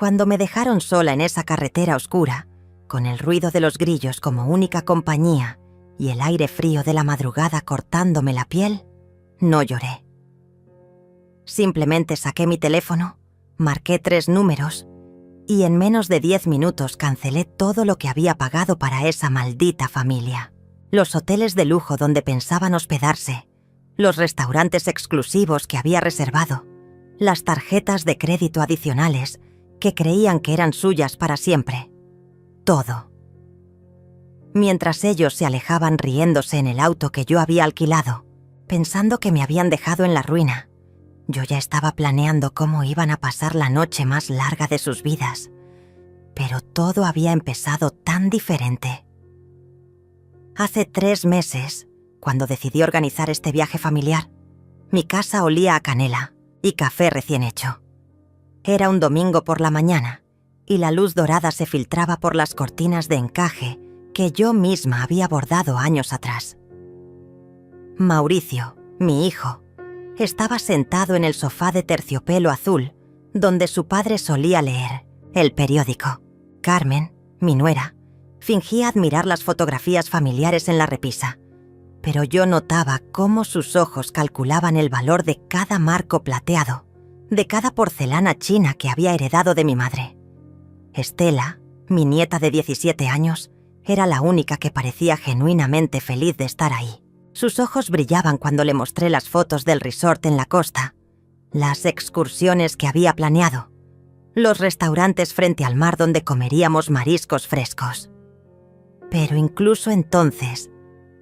Cuando me dejaron sola en esa carretera oscura, con el ruido de los grillos como única compañía y el aire frío de la madrugada cortándome la piel, no lloré. Simplemente saqué mi teléfono, marqué 3 números y en menos de 10 minutos cancelé todo lo que había pagado para esa maldita familia. Los hoteles de lujo donde pensaban hospedarse, los restaurantes exclusivos que había reservado, las tarjetas de crédito adicionales que creían que eran suyas para siempre. Todo. Mientras ellos se alejaban riéndose en el auto que yo había alquilado, pensando que me habían dejado en la ruina, yo ya estaba planeando cómo iban a pasar la noche más larga de sus vidas. Pero todo había empezado tan diferente. Hace 3 meses, cuando decidí organizar este viaje familiar, mi casa olía a canela y café recién hecho. Era un domingo por la mañana y la luz dorada se filtraba por las cortinas de encaje que yo misma había bordado años atrás. Mauricio, mi hijo, estaba sentado en el sofá de terciopelo azul donde su padre solía leer el periódico. Carmen, mi nuera, fingía admirar las fotografías familiares en la repisa, pero yo notaba cómo sus ojos calculaban el valor de cada marco plateado, de cada porcelana china que había heredado de mi madre. Estela, mi nieta de 17 años, era la única que parecía genuinamente feliz de estar ahí. Sus ojos brillaban cuando le mostré las fotos del resort en la costa, las excursiones que había planeado, los restaurantes frente al mar donde comeríamos mariscos frescos. Pero incluso entonces,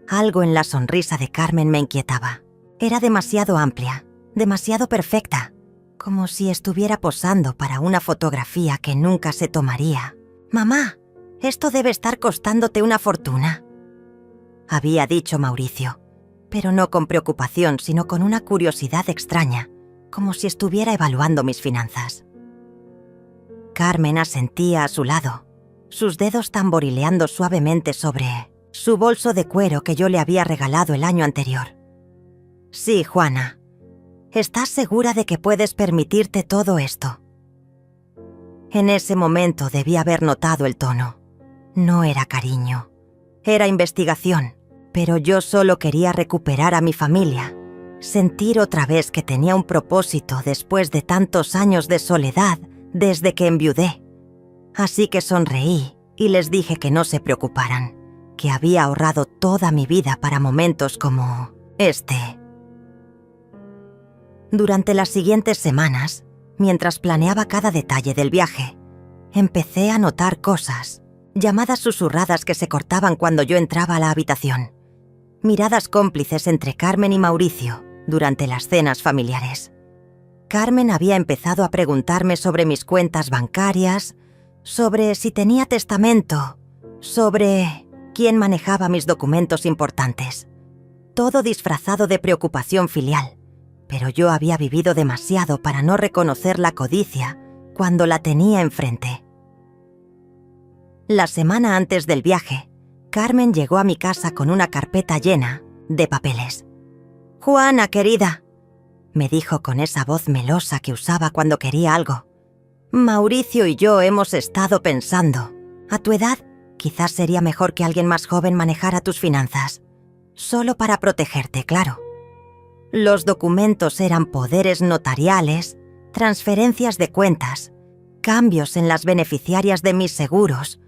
algo en la sonrisa de Carmen me inquietaba. Era demasiado amplia, demasiado perfecta, como si estuviera posando para una fotografía que nunca se tomaría. «Mamá, esto debe estar costándote una fortuna», había dicho Mauricio, pero no con preocupación, sino con una curiosidad extraña, como si estuviera evaluando mis finanzas. Carmen asentía a su lado, sus dedos tamborileando suavemente sobre su bolso de cuero que yo le había regalado el año anterior. «Sí, Juana. ¿Estás segura de que puedes permitirte todo esto?» En ese momento debí haber notado el tono. No era cariño, era investigación, pero yo solo quería recuperar a mi familia, sentir otra vez que tenía un propósito después de tantos años de soledad desde que enviudé. Así que sonreí y les dije que no se preocuparan, que había ahorrado toda mi vida para momentos como este. Durante las siguientes semanas, mientras planeaba cada detalle del viaje, empecé a notar cosas, llamadas susurradas que se cortaban cuando yo entraba a la habitación, miradas cómplices entre Carmen y Mauricio durante las cenas familiares. Carmen había empezado a preguntarme sobre mis cuentas bancarias, sobre si tenía testamento, sobre quién manejaba mis documentos importantes. Todo disfrazado de preocupación filial, pero yo había vivido demasiado para no reconocer la codicia cuando la tenía enfrente. La semana antes del viaje, Carmen llegó a mi casa con una carpeta llena de papeles. «Juana, querida», me dijo con esa voz melosa que usaba cuando quería algo, «Mauricio y yo hemos estado pensando. A tu edad, quizás sería mejor que alguien más joven manejara tus finanzas. Solo para protegerte, claro. Los documentos eran poderes notariales, transferencias de cuentas, cambios en las beneficiarias de mis seguros.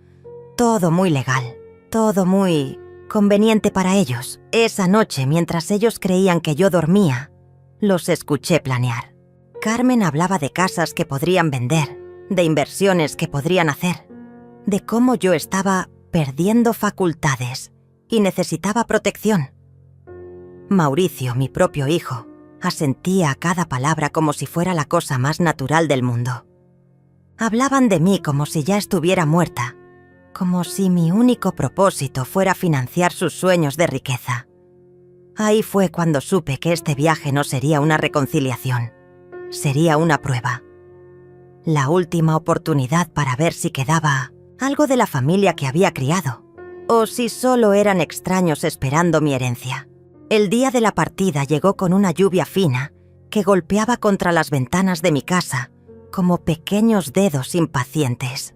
Todo muy legal, todo muy conveniente para ellos. Esa noche, mientras ellos creían que yo dormía, los escuché planear. Carmen hablaba de casas que podrían vender, de inversiones que podrían hacer, de cómo yo estaba perdiendo facultades y necesitaba protección. Mauricio, mi propio hijo, asentía a cada palabra como si fuera la cosa más natural del mundo. Hablaban de mí como si ya estuviera muerta, como si mi único propósito fuera financiar sus sueños de riqueza. Ahí fue cuando supe que este viaje no sería una reconciliación, sería una prueba. La última oportunidad para ver si quedaba algo de la familia que había criado, o si solo eran extraños esperando mi herencia. El día de la partida llegó con una lluvia fina que golpeaba contra las ventanas de mi casa como pequeños dedos impacientes.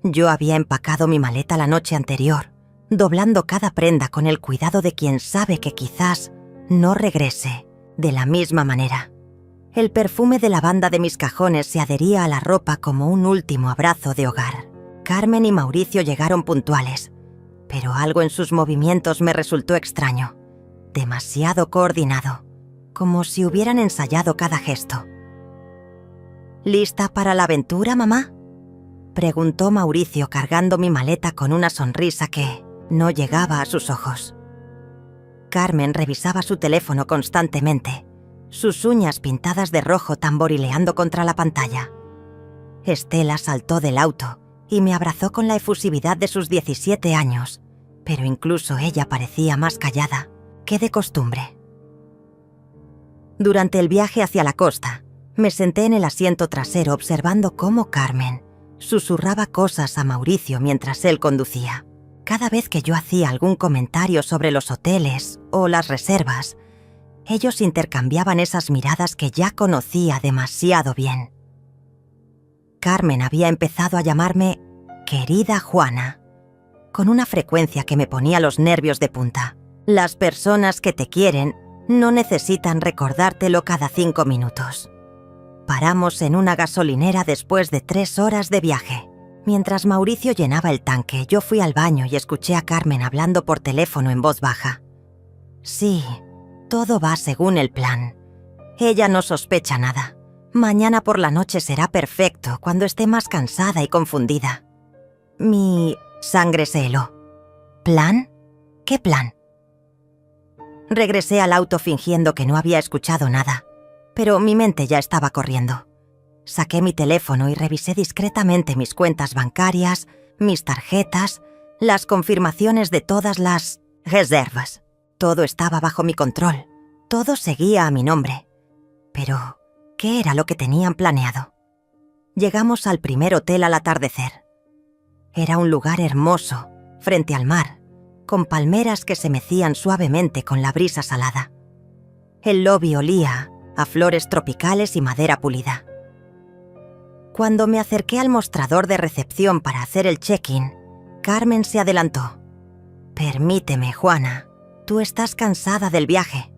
Yo había empacado mi maleta la noche anterior, doblando cada prenda con el cuidado de quien sabe que quizás no regrese de la misma manera. El perfume de lavanda de mis cajones se adhería a la ropa como un último abrazo de hogar. Carmen y Mauricio llegaron puntuales, pero algo en sus movimientos me resultó extraño, demasiado coordinado, como si hubieran ensayado cada gesto. ¿Lista para la aventura, mamá?, preguntó Mauricio cargando mi maleta con una sonrisa que no llegaba a sus ojos. Carmen revisaba su teléfono constantemente, sus uñas pintadas de rojo tamborileando contra la pantalla. Estela saltó del auto y me abrazó con la efusividad de sus 17 años, pero incluso ella parecía más callada que de costumbre. Durante el viaje hacia la costa, me senté en el asiento trasero observando cómo Carmen susurraba cosas a Mauricio mientras él conducía. Cada vez que yo hacía algún comentario sobre los hoteles o las reservas, ellos intercambiaban esas miradas que ya conocía demasiado bien. Carmen había empezado a llamarme «querida Juana», con una frecuencia que me ponía los nervios de punta. Las personas que te quieren no necesitan recordártelo cada 5 minutos. Paramos en una gasolinera después de 3 horas de viaje. Mientras Mauricio llenaba el tanque, yo fui al baño y escuché a Carmen hablando por teléfono en voz baja. Sí, todo va según el plan. Ella no sospecha nada. Mañana por la noche será perfecto cuando esté más cansada y confundida. Mi sangre se heló. ¿Plan? ¿Qué plan? Regresé al auto fingiendo que no había escuchado nada, pero mi mente ya estaba corriendo. Saqué mi teléfono y revisé discretamente mis cuentas bancarias, mis tarjetas, las confirmaciones de todas las reservas. Todo estaba bajo mi control, todo seguía a mi nombre. Pero, ¿qué era lo que tenían planeado? Llegamos al primer hotel al atardecer. Era un lugar hermoso, frente al mar, con palmeras que se mecían suavemente con la brisa salada. El lobby olía a flores tropicales y madera pulida. Cuando me acerqué al mostrador de recepción para hacer el check-in, Carmen se adelantó. «Permíteme, Juana, tú estás cansada del viaje».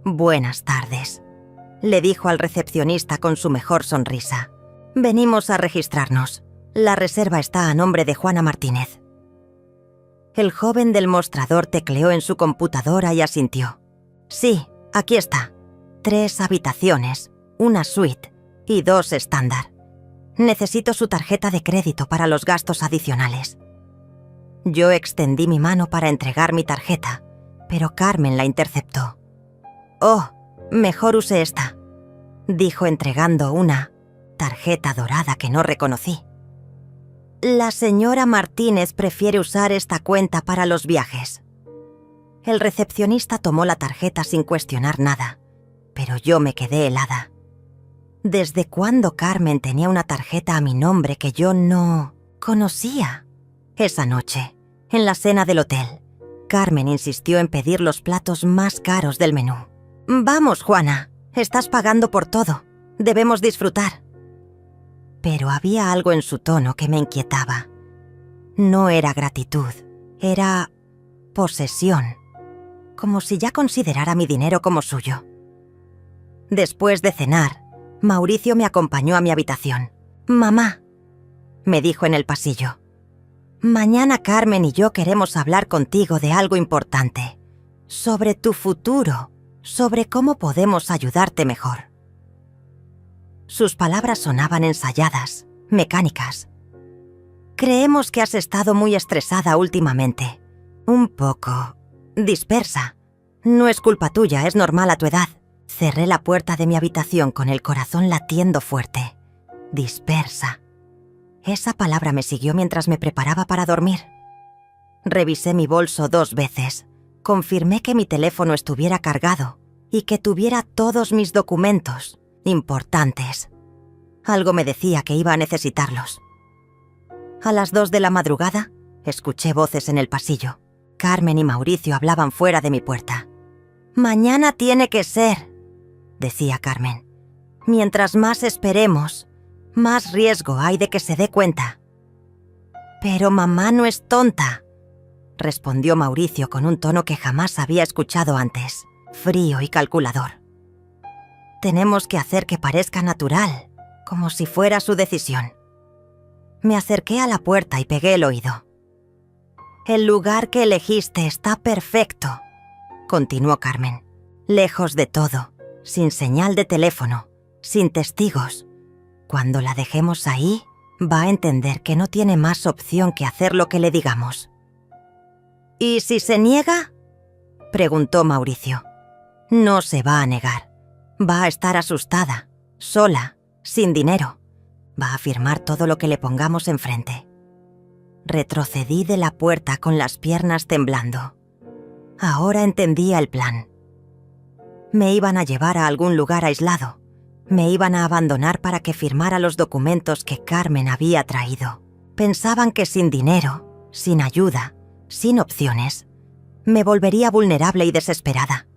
«Buenas tardes», le dijo al recepcionista con su mejor sonrisa. «Venimos a registrarnos. La reserva está a nombre de Juana Martínez». El joven del mostrador tecleó en su computadora y asintió. «Sí, aquí está. 3 habitaciones, una suite y 2 estándar. Necesito su tarjeta de crédito para los gastos adicionales». Yo extendí mi mano para entregar mi tarjeta, pero Carmen la interceptó. «Oh, mejor use esta», dijo entregando una tarjeta dorada que no reconocí. «La señora Martínez prefiere usar esta cuenta para los viajes». El recepcionista tomó la tarjeta sin cuestionar nada, pero yo me quedé helada. ¿Desde cuándo Carmen tenía una tarjeta a mi nombre que yo no conocía? Esa noche, en la cena del hotel, Carmen insistió en pedir los platos más caros del menú. «Vamos, Juana, estás pagando por todo. Debemos disfrutar». Pero había algo en su tono que me inquietaba. No era gratitud, era posesión, como si ya considerara mi dinero como suyo. Después de cenar, Mauricio me acompañó a mi habitación. «Mamá», me dijo en el pasillo, «mañana Carmen y yo queremos hablar contigo de algo importante, sobre tu futuro, sobre cómo podemos ayudarte mejor». Sus palabras sonaban ensayadas, mecánicas. «Creemos que has estado muy estresada últimamente, un poco dispersa. No es culpa tuya, es normal a tu edad». Cerré la puerta de mi habitación con el corazón latiendo fuerte. Dispersa. Esa palabra me siguió mientras me preparaba para dormir. Revisé mi bolso 2 veces. Confirmé que mi teléfono estuviera cargado y que tuviera todos mis documentos importantes. Algo me decía que iba a necesitarlos. A las 2 de la madrugada, escuché voces en el pasillo. Carmen y Mauricio hablaban fuera de mi puerta. «Mañana tiene que ser», decía Carmen. Mientras más esperemos, más riesgo hay de que se dé cuenta. Pero mamá no es tonta, respondió Mauricio con un tono que jamás había escuchado antes, frío y calculador. Tenemos que hacer que parezca natural, como si fuera su decisión. Me acerqué a la puerta y pegué el oído. El lugar que elegiste está perfecto, continuó Carmen. Lejos de todo, sin señal de teléfono, sin testigos. Cuando la dejemos ahí, va a entender que no tiene más opción que hacer lo que le digamos. ¿Y si se niega?, preguntó Mauricio. No se va a negar. Va a estar asustada, sola, sin dinero. Va a afirmar todo lo que le pongamos enfrente. Retrocedí de la puerta con las piernas temblando. Ahora entendía el plan. Me iban a llevar a algún lugar aislado. Me iban a abandonar para que firmara los documentos que Carmen había traído. Pensaban que sin dinero, sin ayuda, sin opciones, me volvería vulnerable y desesperada.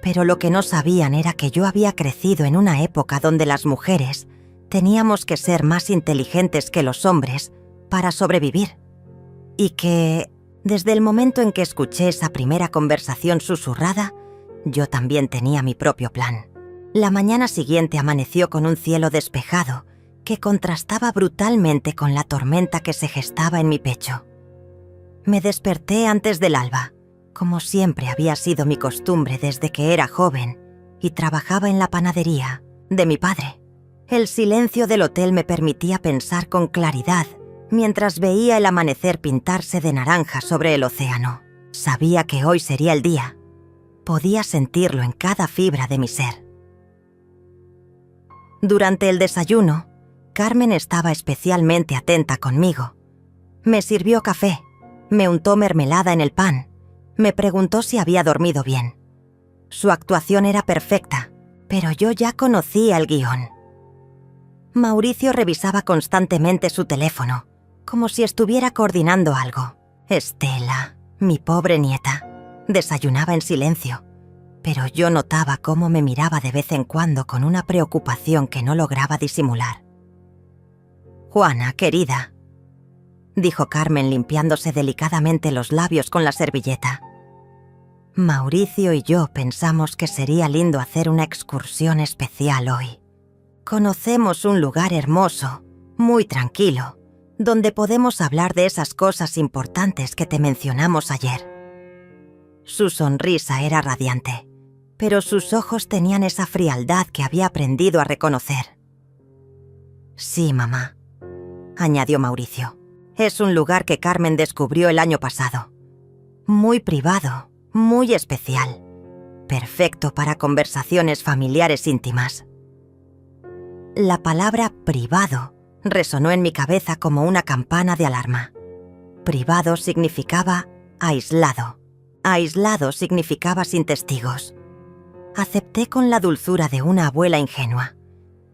Pero lo que no sabían era que yo había crecido en una época donde las mujeres teníamos que ser más inteligentes que los hombres para sobrevivir. Y que, desde el momento en que escuché esa primera conversación susurrada, yo también tenía mi propio plan. La mañana siguiente amaneció con un cielo despejado que contrastaba brutalmente con la tormenta que se gestaba en mi pecho. Me desperté antes del alba, como siempre había sido mi costumbre desde que era joven y trabajaba en la panadería de mi padre. El silencio del hotel me permitía pensar con claridad mientras veía el amanecer pintarse de naranja sobre el océano. Sabía que hoy sería el día. Podía sentirlo en cada fibra de mi ser. Durante el desayuno, Carmen estaba especialmente atenta conmigo. Me sirvió café, me untó mermelada en el pan, me preguntó si había dormido bien. Su actuación era perfecta, pero yo ya conocía el guión. Mauricio revisaba constantemente su teléfono, como si estuviera coordinando algo. Estela, mi pobre nieta, desayunaba en silencio, pero yo notaba cómo me miraba de vez en cuando con una preocupación que no lograba disimular. «Juana, querida», dijo Carmen limpiándose delicadamente los labios con la servilleta. Mauricio y yo pensamos que sería lindo hacer una excursión especial hoy. Conocemos un lugar hermoso, muy tranquilo, donde podemos hablar de esas cosas importantes que te mencionamos ayer. Su sonrisa era radiante, pero sus ojos tenían esa frialdad que había aprendido a reconocer. «Sí, mamá», añadió Mauricio. «Es un lugar que Carmen descubrió el año pasado. Muy privado, muy especial. Perfecto para conversaciones familiares íntimas». La palabra privado resonó en mi cabeza como una campana de alarma. Privado significaba aislado. Aislado significaba sin testigos. Acepté con la dulzura de una abuela ingenua,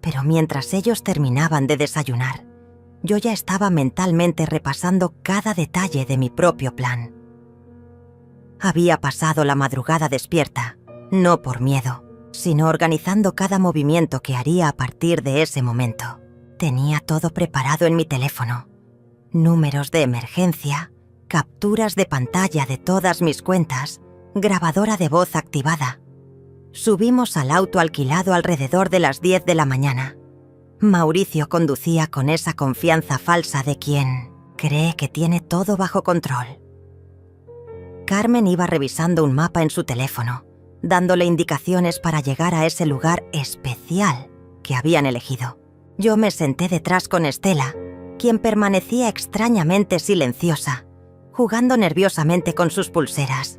pero mientras ellos terminaban de desayunar, yo ya estaba mentalmente repasando cada detalle de mi propio plan. Había pasado la madrugada despierta, no por miedo, sino organizando cada movimiento que haría a partir de ese momento. Tenía todo preparado en mi teléfono. Números de emergencia, capturas de pantalla de todas mis cuentas, grabadora de voz activada. Subimos al auto alquilado alrededor de las 10 de la mañana. Mauricio conducía con esa confianza falsa de quien cree que tiene todo bajo control. Carmen iba revisando un mapa en su teléfono, dándole indicaciones para llegar a ese lugar especial que habían elegido. Yo me senté detrás con Estela, quien permanecía extrañamente silenciosa, jugando nerviosamente con sus pulseras.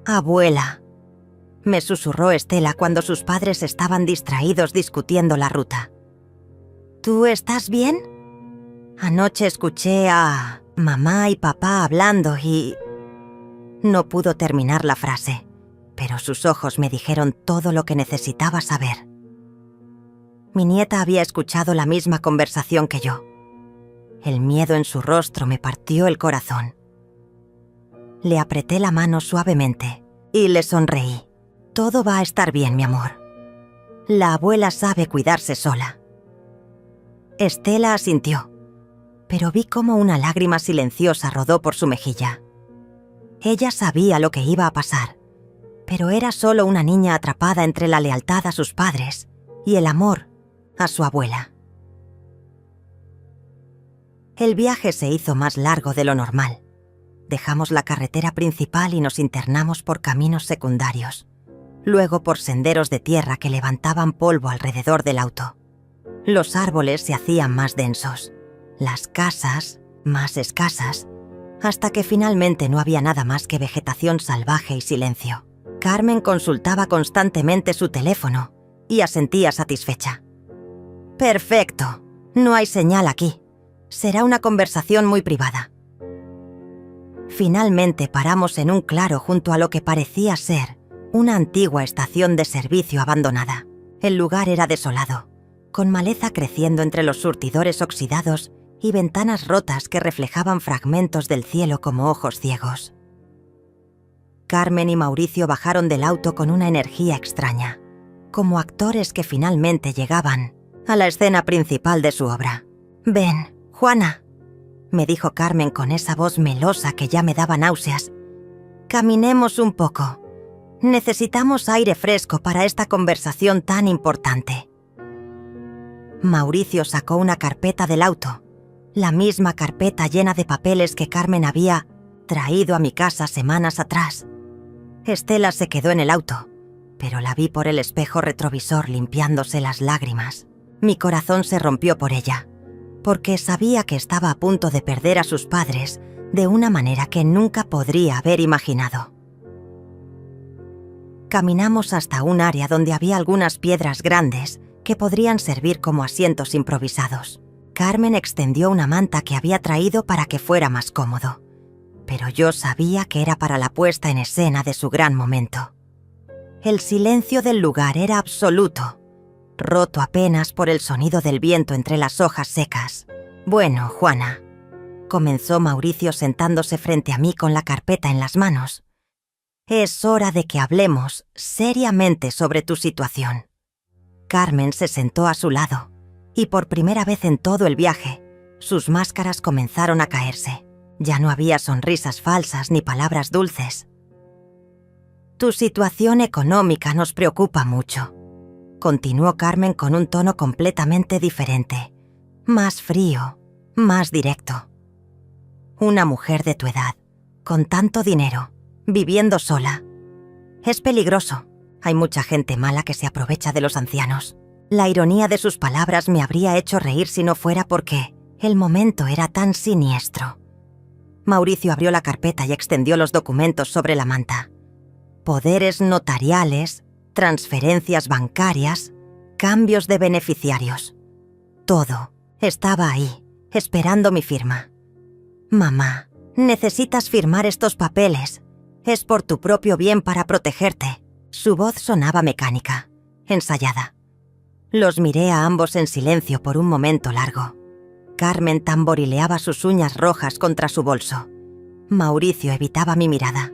«Abuela», me susurró Estela cuando sus padres estaban distraídos discutiendo la ruta. «¿Tú estás bien? Anoche escuché a mamá y papá hablando y...» No pudo terminar la frase, pero sus ojos me dijeron todo lo que necesitaba saber. Mi nieta había escuchado la misma conversación que yo. El miedo en su rostro me partió el corazón. Le apreté la mano suavemente y le sonreí. «Todo va a estar bien, mi amor». La abuela sabe cuidarse sola. Estela asintió, pero vi cómo una lágrima silenciosa rodó por su mejilla. Ella sabía lo que iba a pasar, pero era solo una niña atrapada entre la lealtad a sus padres y el amor a su abuela. El viaje se hizo más largo de lo normal. Dejamos la carretera principal y nos internamos por caminos secundarios, luego por senderos de tierra que levantaban polvo alrededor del auto. Los árboles se hacían más densos, las casas más escasas, hasta que finalmente no había nada más que vegetación salvaje y silencio. Carmen consultaba constantemente su teléfono y asentía satisfecha. «Perfecto, no hay señal aquí. Será una conversación muy privada». Finalmente paramos en un claro junto a lo que parecía ser una antigua estación de servicio abandonada. El lugar era desolado, con maleza creciendo entre los surtidores oxidados y ventanas rotas que reflejaban fragmentos del cielo como ojos ciegos. Carmen y Mauricio bajaron del auto con una energía extraña, como actores que finalmente llegaban a la escena principal de su obra. «Ven, Juana», me dijo Carmen con esa voz melosa que ya me daba náuseas. «Caminemos un poco. Necesitamos aire fresco para esta conversación tan importante». Mauricio sacó una carpeta del auto, la misma carpeta llena de papeles que Carmen había traído a mi casa semanas atrás. Estela se quedó en el auto, pero la vi por el espejo retrovisor limpiándose las lágrimas. Mi corazón se rompió por ella, porque sabía que estaba a punto de perder a sus padres de una manera que nunca podría haber imaginado. Caminamos hasta un área donde había algunas piedras grandes que podrían servir como asientos improvisados. Carmen extendió una manta que había traído para que fuera más cómodo, pero yo sabía que era para la puesta en escena de su gran momento. El silencio del lugar era absoluto, roto apenas por el sonido del viento entre las hojas secas. «Bueno, Juana», comenzó Mauricio sentándose frente a mí con la carpeta en las manos, «es hora de que hablemos seriamente sobre tu situación». Carmen se sentó a su lado, y por primera vez en todo el viaje, sus máscaras comenzaron a caerse. Ya no había sonrisas falsas ni palabras dulces. «Tu situación económica nos preocupa mucho», continuó Carmen con un tono completamente diferente, más frío, más directo. «Una mujer de tu edad, con tanto dinero, viviendo sola. Es peligroso. Hay mucha gente mala que se aprovecha de los ancianos». La ironía de sus palabras me habría hecho reír si no fuera porque el momento era tan siniestro. Mauricio abrió la carpeta y extendió los documentos sobre la manta. Poderes notariales, transferencias bancarias, cambios de beneficiarios. Todo estaba ahí, esperando mi firma. «Mamá, necesitas firmar estos papeles. Es por tu propio bien para protegerte». Su voz sonaba mecánica, ensayada. Los miré a ambos en silencio por un momento largo. Carmen tamborileaba sus uñas rojas contra su bolso. Mauricio evitaba mi mirada.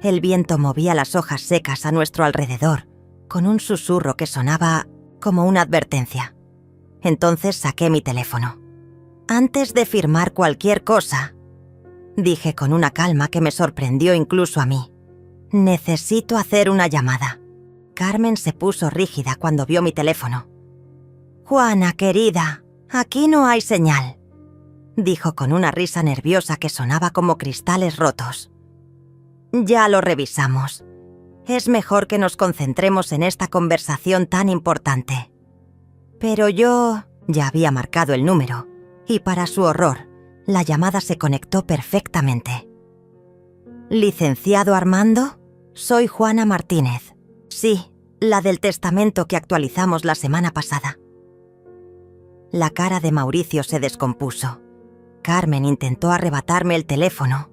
El viento movía las hojas secas a nuestro alrededor, con un susurro que sonaba como una advertencia. Entonces saqué mi teléfono. «Antes de firmar cualquier cosa», dije con una calma que me sorprendió incluso a mí, «necesito hacer una llamada». Carmen se puso rígida cuando vio mi teléfono. «Juana, querida, aquí no hay señal», dijo con una risa nerviosa que sonaba como cristales rotos. «Ya lo revisamos. Es mejor que nos concentremos en esta conversación tan importante». Pero yo ya había marcado el número, y para su horror, la llamada se conectó perfectamente. «Licenciado Armando, soy Juana Martínez. Sí, la del testamento que actualizamos la semana pasada». La cara de Mauricio se descompuso. Carmen intentó arrebatarme el teléfono,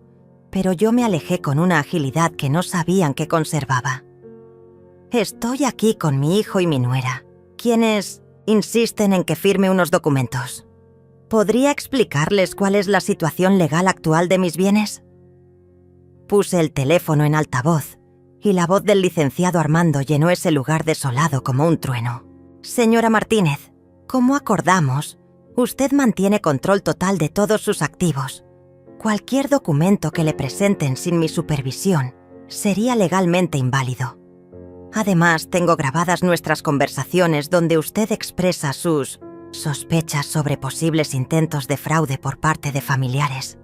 pero yo me alejé con una agilidad que no sabían que conservaba. «Estoy aquí con mi hijo y mi nuera, quienes insisten en que firme unos documentos. ¿Podría explicarles cuál es la situación legal actual de mis bienes?» Puse el teléfono en altavoz y la voz del licenciado Armando llenó ese lugar desolado como un trueno. Señora Martínez, como acordamos, usted mantiene control total de todos sus activos. Cualquier documento que le presenten sin mi supervisión sería legalmente inválido. Además, tengo grabadas nuestras conversaciones donde usted expresa sus sospechas sobre posibles intentos de fraude por parte de familiares.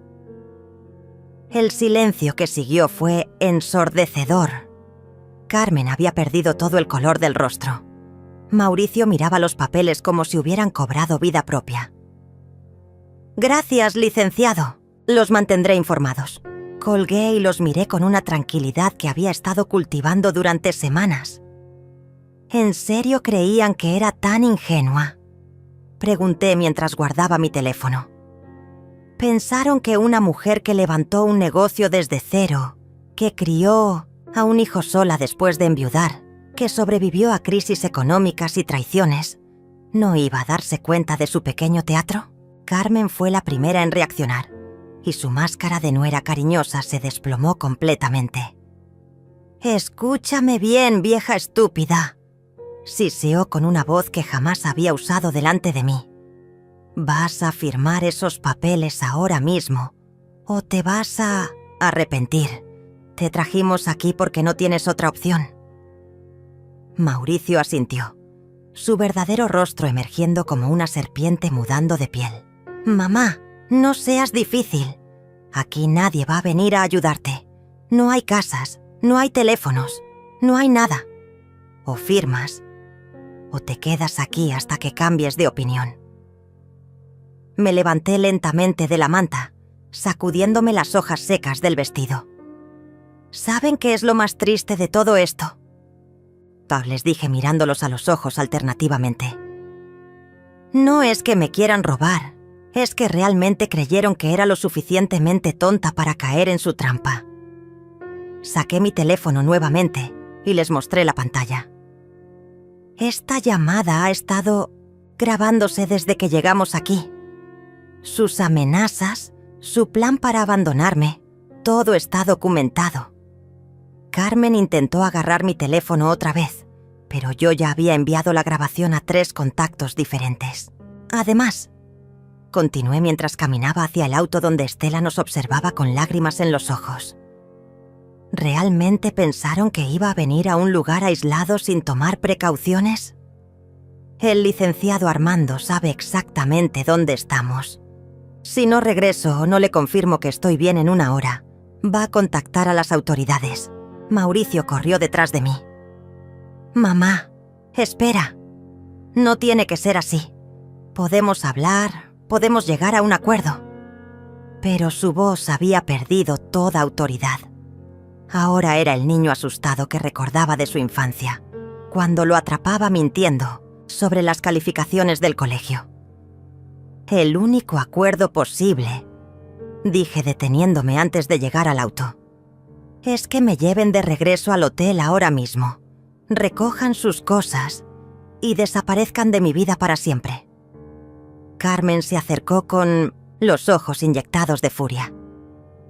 El silencio que siguió fue ensordecedor. Carmen había perdido todo el color del rostro. Mauricio miraba los papeles como si hubieran cobrado vida propia. «Gracias, licenciado. Los mantendré informados». Colgué y los miré con una tranquilidad que había estado cultivando durante semanas. ¿En serio creían que era tan ingenua?, pregunté mientras guardaba mi teléfono. ¿Pensaron que una mujer que levantó un negocio desde cero, que crió a un hijo sola después de enviudar, que sobrevivió a crisis económicas y traiciones, no iba a darse cuenta de su pequeño teatro? Carmen fue la primera en reaccionar, y su máscara de nuera cariñosa se desplomó completamente. «Escúchame bien, vieja estúpida», siseó con una voz que jamás había usado delante de mí. «Vas a firmar esos papeles ahora mismo, o te vas a arrepentir. Te trajimos aquí porque no tienes otra opción». Mauricio asintió, su verdadero rostro emergiendo como una serpiente mudando de piel. «Mamá, no seas difícil. Aquí nadie va a venir a ayudarte. No hay casas, no hay teléfonos, no hay nada. O firmas, o te quedas aquí hasta que cambies de opinión». Me levanté lentamente de la manta, sacudiéndome las hojas secas del vestido. ¿Saben qué es lo más triste de todo esto?, les dije mirándolos a los ojos alternativamente. No es que me quieran robar, es que realmente creyeron que era lo suficientemente tonta para caer en su trampa. Saqué mi teléfono nuevamente y les mostré la pantalla. Esta llamada ha estado grabándose desde que llegamos aquí. Sus amenazas, su plan para abandonarme, todo está documentado. Carmen intentó agarrar mi teléfono otra vez, pero yo ya había enviado la grabación a 3 contactos diferentes. Además, continué mientras caminaba hacia el auto donde Estela nos observaba con lágrimas en los ojos. ¿Realmente pensaron que iba a venir a un lugar aislado sin tomar precauciones? El licenciado Armando sabe exactamente dónde estamos. Si no regreso o no le confirmo que estoy bien en 1 hora, va a contactar a las autoridades. Mauricio corrió detrás de mí. «Mamá, espera. No tiene que ser así. Podemos hablar, podemos llegar a un acuerdo». Pero su voz había perdido toda autoridad. Ahora era el niño asustado que recordaba de su infancia, cuando lo atrapaba mintiendo sobre las calificaciones del colegio. «El único acuerdo posible», dije deteniéndome antes de llegar al auto, «es que me lleven de regreso al hotel ahora mismo, recojan sus cosas y desaparezcan de mi vida para siempre». Carmen se acercó con los ojos inyectados de furia.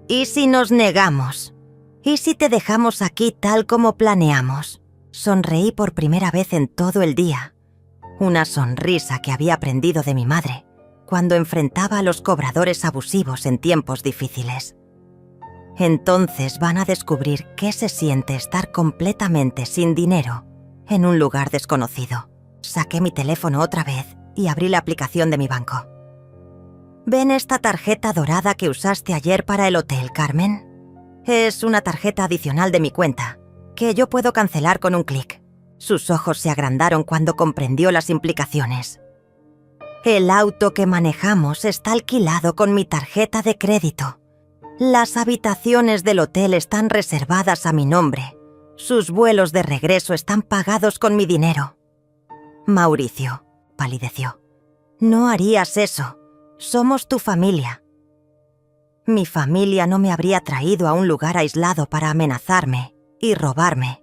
«¿Y si nos negamos? ¿Y si te dejamos aquí tal como planeamos?». Sonreí por primera vez en todo el día, una sonrisa que había aprendido de mi madre cuando enfrentaba a los cobradores abusivos en tiempos difíciles. Entonces van a descubrir qué se siente estar completamente sin dinero en un lugar desconocido. Saqué mi teléfono otra vez y abrí la aplicación de mi banco. ¿Ven esta tarjeta dorada que usaste ayer para el hotel, Carmen? Es una tarjeta adicional de mi cuenta, que yo puedo cancelar con un clic. Sus ojos se agrandaron cuando comprendió las implicaciones. El auto que manejamos está alquilado con mi tarjeta de crédito. Las habitaciones del hotel están reservadas a mi nombre. Sus vuelos de regreso están pagados con mi dinero. Mauricio palideció. No harías eso. Somos tu familia. Mi familia no me habría traído a un lugar aislado para amenazarme y robarme.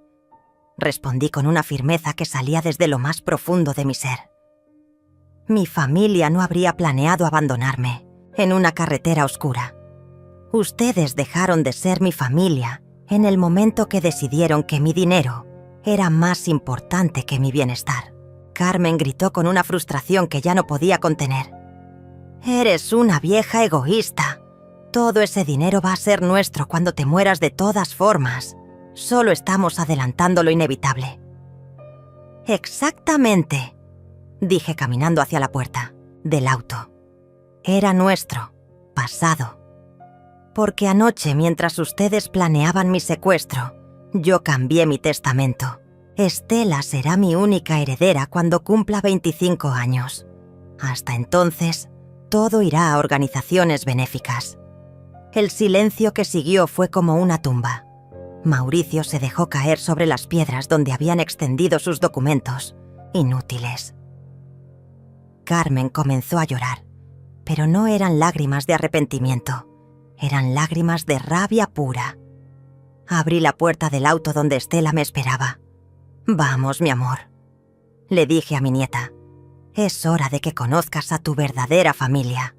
Respondí con una firmeza que salía desde lo más profundo de mi ser. Mi familia no habría planeado abandonarme en una carretera oscura. Ustedes dejaron de ser mi familia en el momento que decidieron que mi dinero era más importante que mi bienestar. Carmen gritó con una frustración que ya no podía contener. «Eres una vieja egoísta. Todo ese dinero va a ser nuestro cuando te mueras de todas formas. Solo estamos adelantando lo inevitable». «Exactamente», dije caminando hacia la puerta del auto. «Era nuestro, pasado. Porque anoche, mientras ustedes planeaban mi secuestro, yo cambié mi testamento. Estela será mi única heredera cuando cumpla 25 años. Hasta entonces, todo irá a organizaciones benéficas». El silencio que siguió fue como una tumba. Mauricio se dejó caer sobre las piedras donde habían extendido sus documentos, inútiles. Carmen comenzó a llorar, pero no eran lágrimas de arrepentimiento, eran lágrimas de rabia pura. Abrí la puerta del auto donde Estela me esperaba. «Vamos, mi amor», le dije a mi nieta. «Es hora de que conozcas a tu verdadera familia».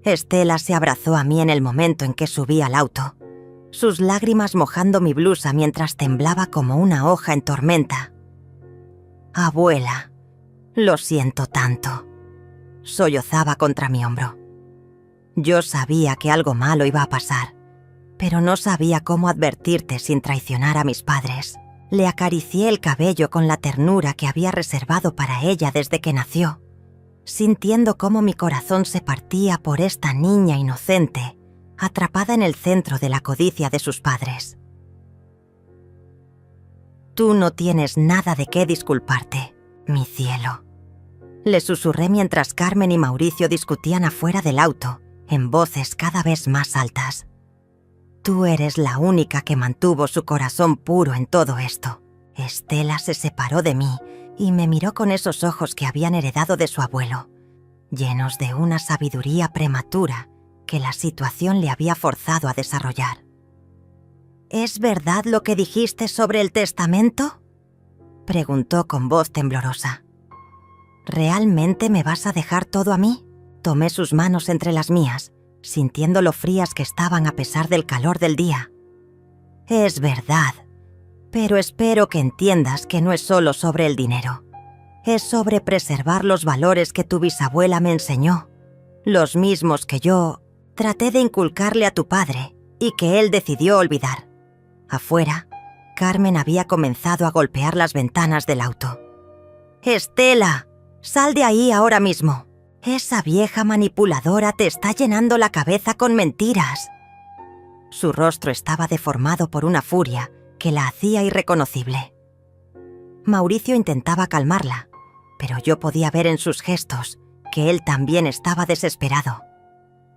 Estela se abrazó a mí en el momento en que subí al auto, sus lágrimas mojando mi blusa mientras temblaba como una hoja en tormenta. «Abuela, lo siento tanto», sollozaba contra mi hombro. Yo sabía que algo malo iba a pasar, pero no sabía cómo advertirte sin traicionar a mis padres. Le acaricié el cabello con la ternura que había reservado para ella desde que nació, sintiendo cómo mi corazón se partía por esta niña inocente, atrapada en el centro de la codicia de sus padres. «Tú no tienes nada de qué disculparte, mi cielo», le susurré mientras Carmen y Mauricio discutían afuera del auto, en voces cada vez más altas. «Tú eres la única que mantuvo su corazón puro en todo esto». Estela se separó de mí y me miró con esos ojos que habían heredado de su abuelo, llenos de una sabiduría prematura que la situación le había forzado a desarrollar. «¿Es verdad lo que dijiste sobre el testamento?», preguntó con voz temblorosa. «¿Realmente me vas a dejar todo a mí?». Tomé sus manos entre las mías, sintiendo lo frías que estaban a pesar del calor del día. «Es verdad, pero espero que entiendas que no es solo sobre el dinero. Es sobre preservar los valores que tu bisabuela me enseñó, los mismos que yo traté de inculcarle a tu padre y que él decidió olvidar». Afuera, Carmen había comenzado a golpear las ventanas del auto. «Estela, sal de ahí ahora mismo. Esa vieja manipuladora te está llenando la cabeza con mentiras». Su rostro estaba deformado por una furia que la hacía irreconocible. Mauricio intentaba calmarla, pero yo podía ver en sus gestos que él también estaba desesperado.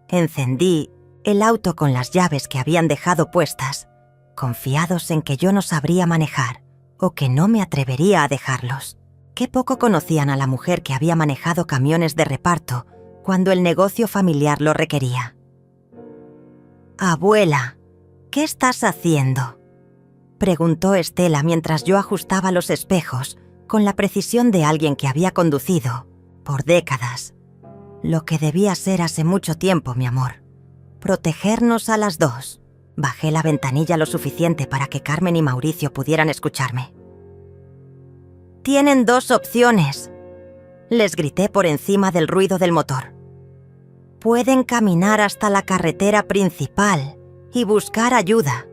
Encendí el auto con las llaves que habían dejado puestas, confiados en que yo no sabría manejar o que no me atrevería a dejarlos. Qué poco conocían a la mujer que había manejado camiones de reparto cuando el negocio familiar lo requería. «Abuela, ¿qué estás haciendo?», preguntó Estela mientras yo ajustaba los espejos con la precisión de alguien que había conducido, por décadas, lo que debía ser hace mucho tiempo, mi amor. Protegernos a las dos. Bajé la ventanilla lo suficiente para que Carmen y Mauricio pudieran escucharme. «Tienen dos opciones», les grité por encima del ruido del motor. «Pueden caminar hasta la carretera principal y buscar ayuda,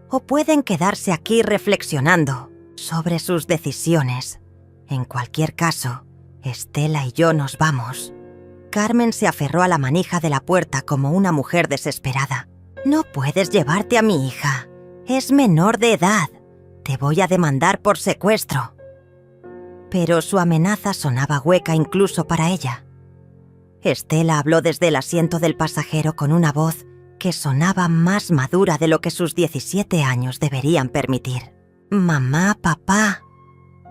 o pueden quedarse aquí reflexionando sobre sus decisiones. En cualquier caso, Estela y yo nos vamos». Carmen se aferró a la manija de la puerta como una mujer desesperada. «No puedes llevarte a mi hija. Es menor de edad. Te voy a demandar por secuestro». Pero su amenaza sonaba hueca incluso para ella. Estela habló desde el asiento del pasajero con una voz que sonaba más madura de lo que sus 17 años deberían permitir. «Mamá, papá»,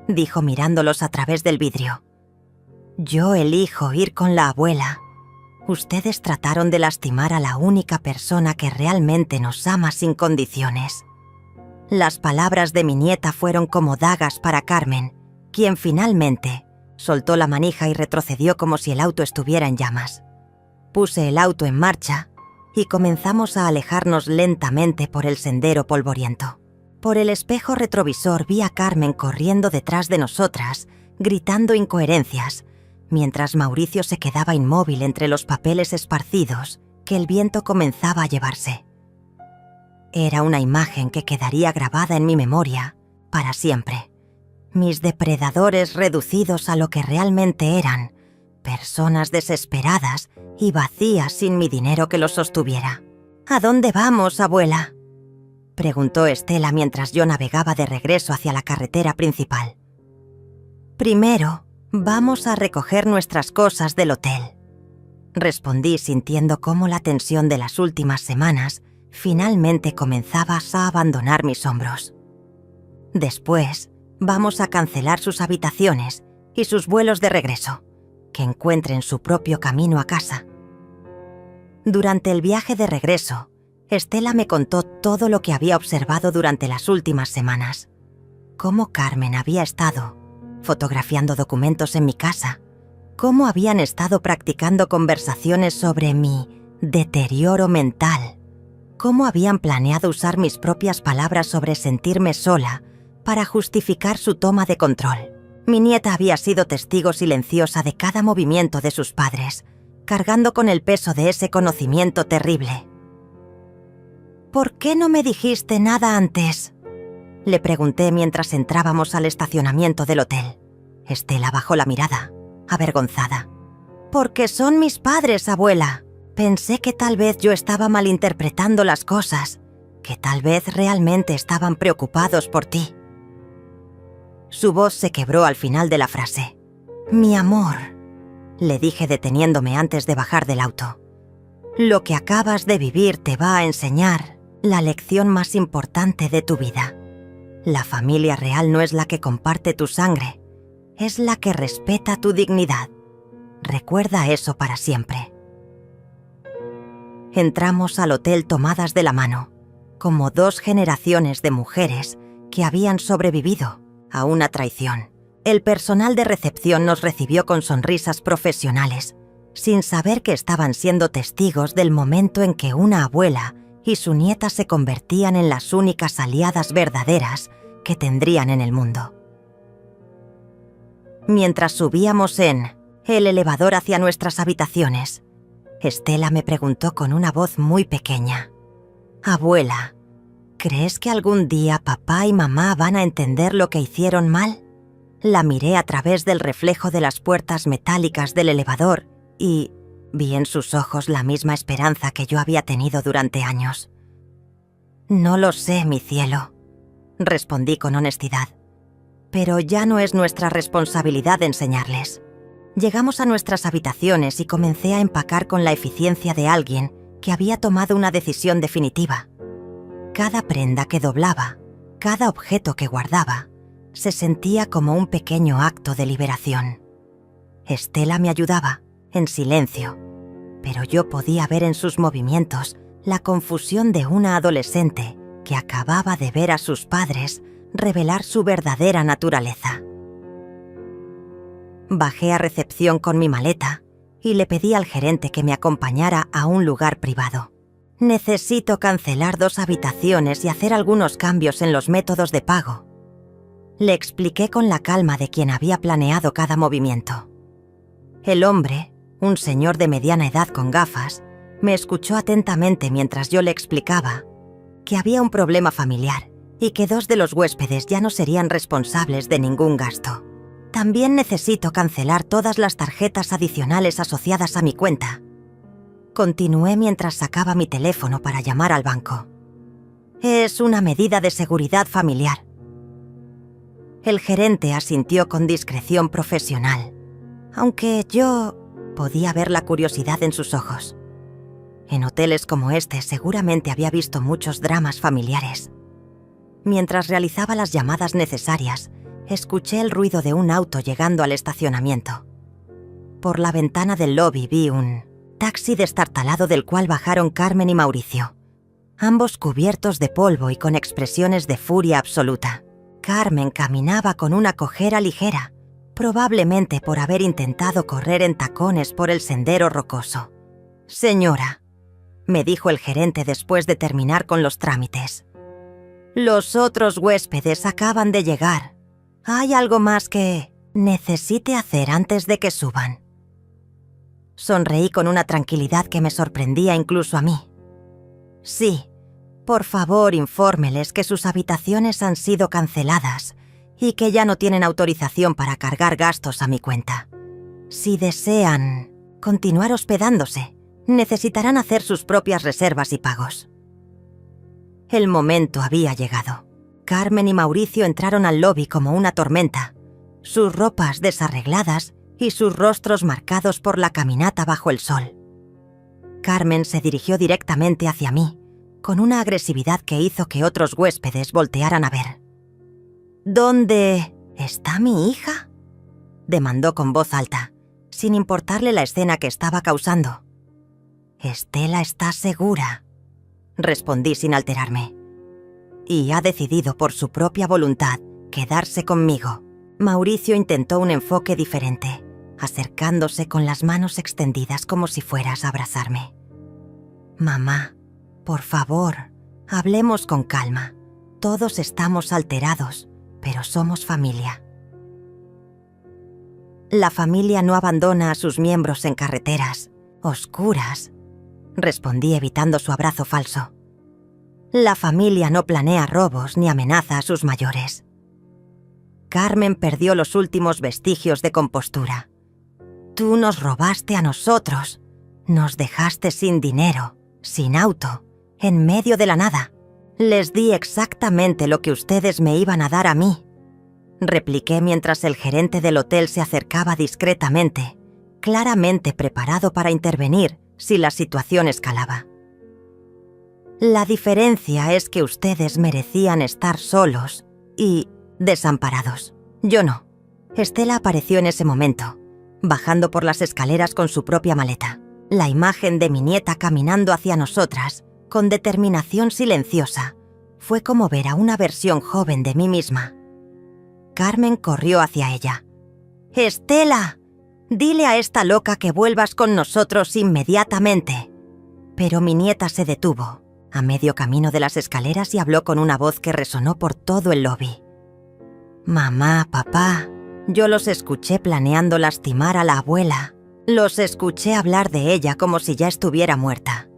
dijo mirándolos a través del vidrio. «Yo elijo ir con la abuela. Ustedes trataron de lastimar a la única persona que realmente nos ama sin condiciones». Las palabras de mi nieta fueron como dagas para Carmen, quien finalmente soltó la manija y retrocedió como si el auto estuviera en llamas. Puse el auto en marcha y comenzamos a alejarnos lentamente por el sendero polvoriento. Por el espejo retrovisor vi a Carmen corriendo detrás de nosotras, gritando incoherencias, mientras Mauricio se quedaba inmóvil entre los papeles esparcidos que el viento comenzaba a llevarse. Era una imagen que quedaría grabada en mi memoria para siempre. Mis depredadores reducidos a lo que realmente eran, personas desesperadas y vacías sin mi dinero que los sostuviera. «¿A dónde vamos, abuela?», preguntó Estela mientras yo navegaba de regreso hacia la carretera principal. «Primero, vamos a recoger nuestras cosas del hotel», respondí sintiendo cómo la tensión de las últimas semanas finalmente comenzaba a abandonar mis hombros. «Después, vamos a cancelar sus habitaciones y sus vuelos de regreso, que encuentren su propio camino a casa». Durante el viaje de regreso, Estela me contó todo lo que había observado durante las últimas semanas. Cómo Carmen había estado fotografiando documentos en mi casa, cómo habían estado practicando conversaciones sobre mi deterioro mental, cómo habían planeado usar mis propias palabras sobre sentirme sola para justificar su toma de control. Mi nieta había sido testigo silenciosa de cada movimiento de sus padres, cargando con el peso de ese conocimiento terrible. «¿Por qué no me dijiste nada antes?», le pregunté mientras entrábamos al estacionamiento del hotel. Estela bajó la mirada, avergonzada. «Porque son mis padres, abuela. Pensé que tal vez yo estaba malinterpretando las cosas, que tal vez realmente estaban preocupados por ti». Su voz se quebró al final de la frase. «Mi amor», le dije deteniéndome antes de bajar del auto. «Lo que acabas de vivir te va a enseñar la lección más importante de tu vida. La familia real no es la que comparte tu sangre, es la que respeta tu dignidad. Recuerda eso para siempre». Entramos al hotel tomadas de la mano, como dos generaciones de mujeres que habían sobrevivido a una traición. El personal de recepción nos recibió con sonrisas profesionales, sin saber que estaban siendo testigos del momento en que una abuela y su nieta se convertían en las únicas aliadas verdaderas que tendrían en el mundo. Mientras subíamos en el elevador hacia nuestras habitaciones, Estela me preguntó con una voz muy pequeña: «Abuela, ¿crees que algún día papá y mamá van a entender lo que hicieron mal?». La miré a través del reflejo de las puertas metálicas del elevador y vi en sus ojos la misma esperanza que yo había tenido durante años. «No lo sé, mi cielo», respondí con honestidad. «Pero ya no es nuestra responsabilidad enseñarles». Llegamos a nuestras habitaciones y comencé a empacar con la eficiencia de alguien que había tomado una decisión definitiva. Cada prenda que doblaba, cada objeto que guardaba, se sentía como un pequeño acto de liberación. Estela me ayudaba, en silencio, pero yo podía ver en sus movimientos la confusión de una adolescente que acababa de ver a sus padres revelar su verdadera naturaleza. Bajé a recepción con mi maleta y le pedí al gerente que me acompañara a un lugar privado. «Necesito cancelar 2 habitaciones y hacer algunos cambios en los métodos de pago», le expliqué con la calma de quien había planeado cada movimiento. El hombre, un señor de mediana edad con gafas, me escuchó atentamente mientras yo le explicaba que había un problema familiar y que 2 de los huéspedes ya no serían responsables de ningún gasto. «También necesito cancelar todas las tarjetas adicionales asociadas a mi cuenta», continué mientras sacaba mi teléfono para llamar al banco. «Es una medida de seguridad familiar». El gerente asintió con discreción profesional, aunque yo podía ver la curiosidad en sus ojos. En hoteles como este seguramente había visto muchos dramas familiares. Mientras realizaba las llamadas necesarias, escuché el ruido de un auto llegando al estacionamiento. Por la ventana del lobby vi un taxi destartalado del cual bajaron Carmen y Mauricio, ambos cubiertos de polvo y con expresiones de furia absoluta. Carmen caminaba con una cojera ligera, probablemente por haber intentado correr en tacones por el sendero rocoso. «Señora», me dijo el gerente después de terminar con los trámites, «los otros huéspedes acaban de llegar. ¿Hay algo más que necesite hacer antes de que suban. Sonreí con una tranquilidad que me sorprendía incluso a mí. Sí, por favor, infórmeles que sus habitaciones han sido canceladas y que ya no tienen autorización para cargar gastos a mi cuenta. Si desean continuar hospedándose, necesitarán hacer sus propias reservas y pagos. El momento había llegado. Carmen y Mauricio entraron al lobby como una tormenta, sus ropas desarregladas y sus rostros marcados por la caminata bajo el sol. Carmen se dirigió directamente hacia mí, con una agresividad que hizo que otros huéspedes voltearan a ver. ¿Dónde está mi hija?, demandó con voz alta, sin importarle la escena que estaba causando. «Estela está segura», respondí sin alterarme. «Y ha decidido por su propia voluntad quedarse conmigo». Mauricio intentó un enfoque diferente, acercándose con las manos extendidas como si fueras a abrazarme. «Mamá, por favor, hablemos con calma. Todos estamos alterados, pero somos familia». «La familia no abandona a sus miembros en carreteras oscuras», respondí evitando su abrazo falso. «La familia no planea robos ni amenaza a sus mayores». Carmen perdió los últimos vestigios de compostura. «Tú nos robaste a nosotros. Nos dejaste sin dinero, sin auto, en medio de la nada. Les di exactamente lo que ustedes me iban a dar a mí», repliqué mientras el gerente del hotel se acercaba discretamente, claramente preparado para intervenir si la situación escalaba. «La diferencia es que ustedes merecían estar solos y desamparados. Yo no». Estela apareció en ese momento, bajando por las escaleras con su propia maleta. La imagen de mi nieta caminando hacia nosotras, con determinación silenciosa, fue como ver a una versión joven de mí misma. Carmen corrió hacia ella. «Estela, dile a esta loca que vuelvas con nosotros inmediatamente». Pero mi nieta se detuvo, a medio camino de las escaleras, y habló con una voz que resonó por todo el lobby. «Mamá, papá, yo los escuché planeando lastimar a la abuela. Los escuché hablar de ella como si ya estuviera muerta.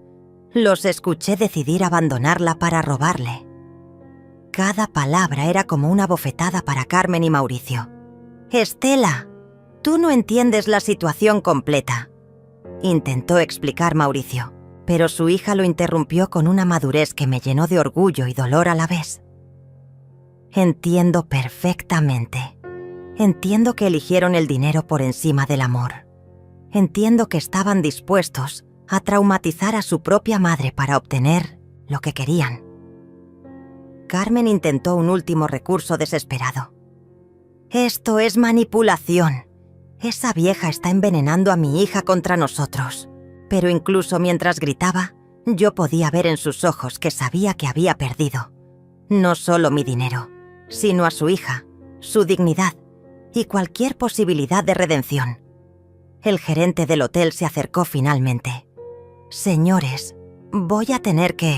Los escuché decidir abandonarla para robarle». Cada palabra era como una bofetada para Carmen y Mauricio. «Estela, tú no entiendes la situación completa», intentó explicar Mauricio, pero su hija lo interrumpió con una madurez que me llenó de orgullo y dolor a la vez. «Entiendo perfectamente. Entiendo que eligieron el dinero por encima del amor. Entiendo que estaban dispuestos a traumatizar a su propia madre para obtener lo que querían». Carmen intentó un último recurso desesperado. «Esto es manipulación. Esa vieja está envenenando a mi hija contra nosotros». Pero incluso mientras gritaba, yo podía ver en sus ojos que sabía que había perdido no solo mi dinero, sino a su hija, su dignidad y cualquier posibilidad de redención. El gerente del hotel se acercó finalmente. «Señores, voy a tener que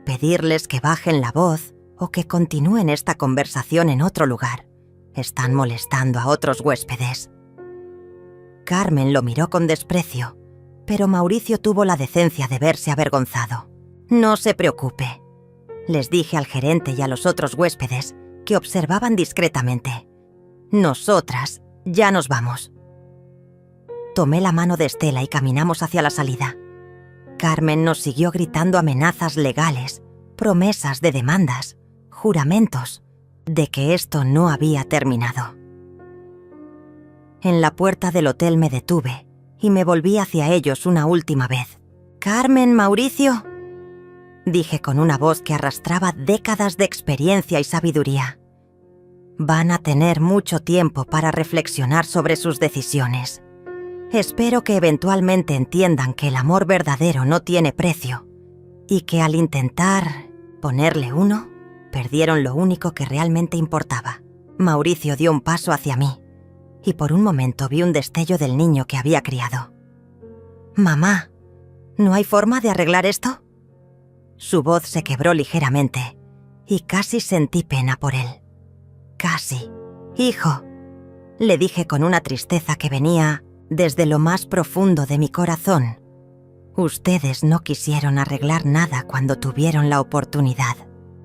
pedirles que bajen la voz o que continúen esta conversación en otro lugar. Están molestando a otros huéspedes». Carmen lo miró con desprecio, pero Mauricio tuvo la decencia de verse avergonzado. «No se preocupe», les dije al gerente y a los otros huéspedes, que observaban discretamente. «Nosotras ya nos vamos». Tomé la mano de Estela y caminamos hacia la salida. Carmen nos siguió gritando amenazas legales, promesas de demandas, juramentos de que esto no había terminado. En la puerta del hotel me detuve y me volví hacia ellos una última vez. «Carmen, Mauricio», dije con una voz que arrastraba décadas de experiencia y sabiduría. «Van a tener mucho tiempo para reflexionar sobre sus decisiones. Espero que eventualmente entiendan que el amor verdadero no tiene precio y que al intentar ponerle uno, perdieron lo único que realmente importaba». Mauricio dio un paso hacia mí y por un momento vi un destello del niño que había criado. «Mamá, ¿no hay forma de arreglar esto?». Su voz se quebró ligeramente y casi sentí pena por él. «Casi. Hijo, Le dije con una tristeza que venía desde lo más profundo de mi corazón. Ustedes no quisieron arreglar nada cuando tuvieron la oportunidad.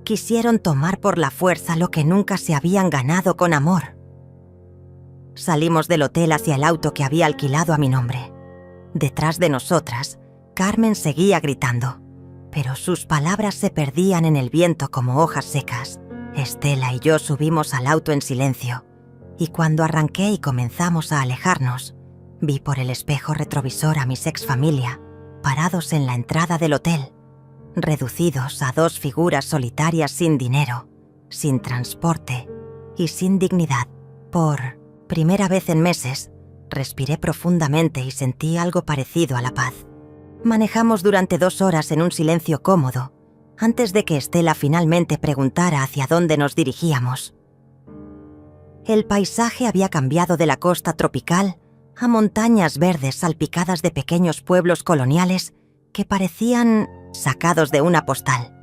Quisieron tomar por la fuerza lo que nunca se habían ganado con amor. Salimos del hotel hacia el auto que había alquilado a mi nombre. Detrás de nosotras, Carmen seguía gritando, pero sus palabras se perdían en el viento como hojas secas. Estela y yo subimos al auto en silencio, y cuando arranqué y comenzamos a alejarnos, vi por el espejo retrovisor a mis ex-familia, parados en la entrada del hotel, reducidos a 2 figuras solitarias sin dinero, sin transporte y sin dignidad. Por primera vez en meses, respiré profundamente y sentí algo parecido a la paz. Manejamos durante 2 horas en un silencio cómodo, antes de que Estela finalmente preguntara hacia dónde nos dirigíamos. El paisaje había cambiado de la costa tropical a montañas verdes salpicadas de pequeños pueblos coloniales que parecían sacados de una postal.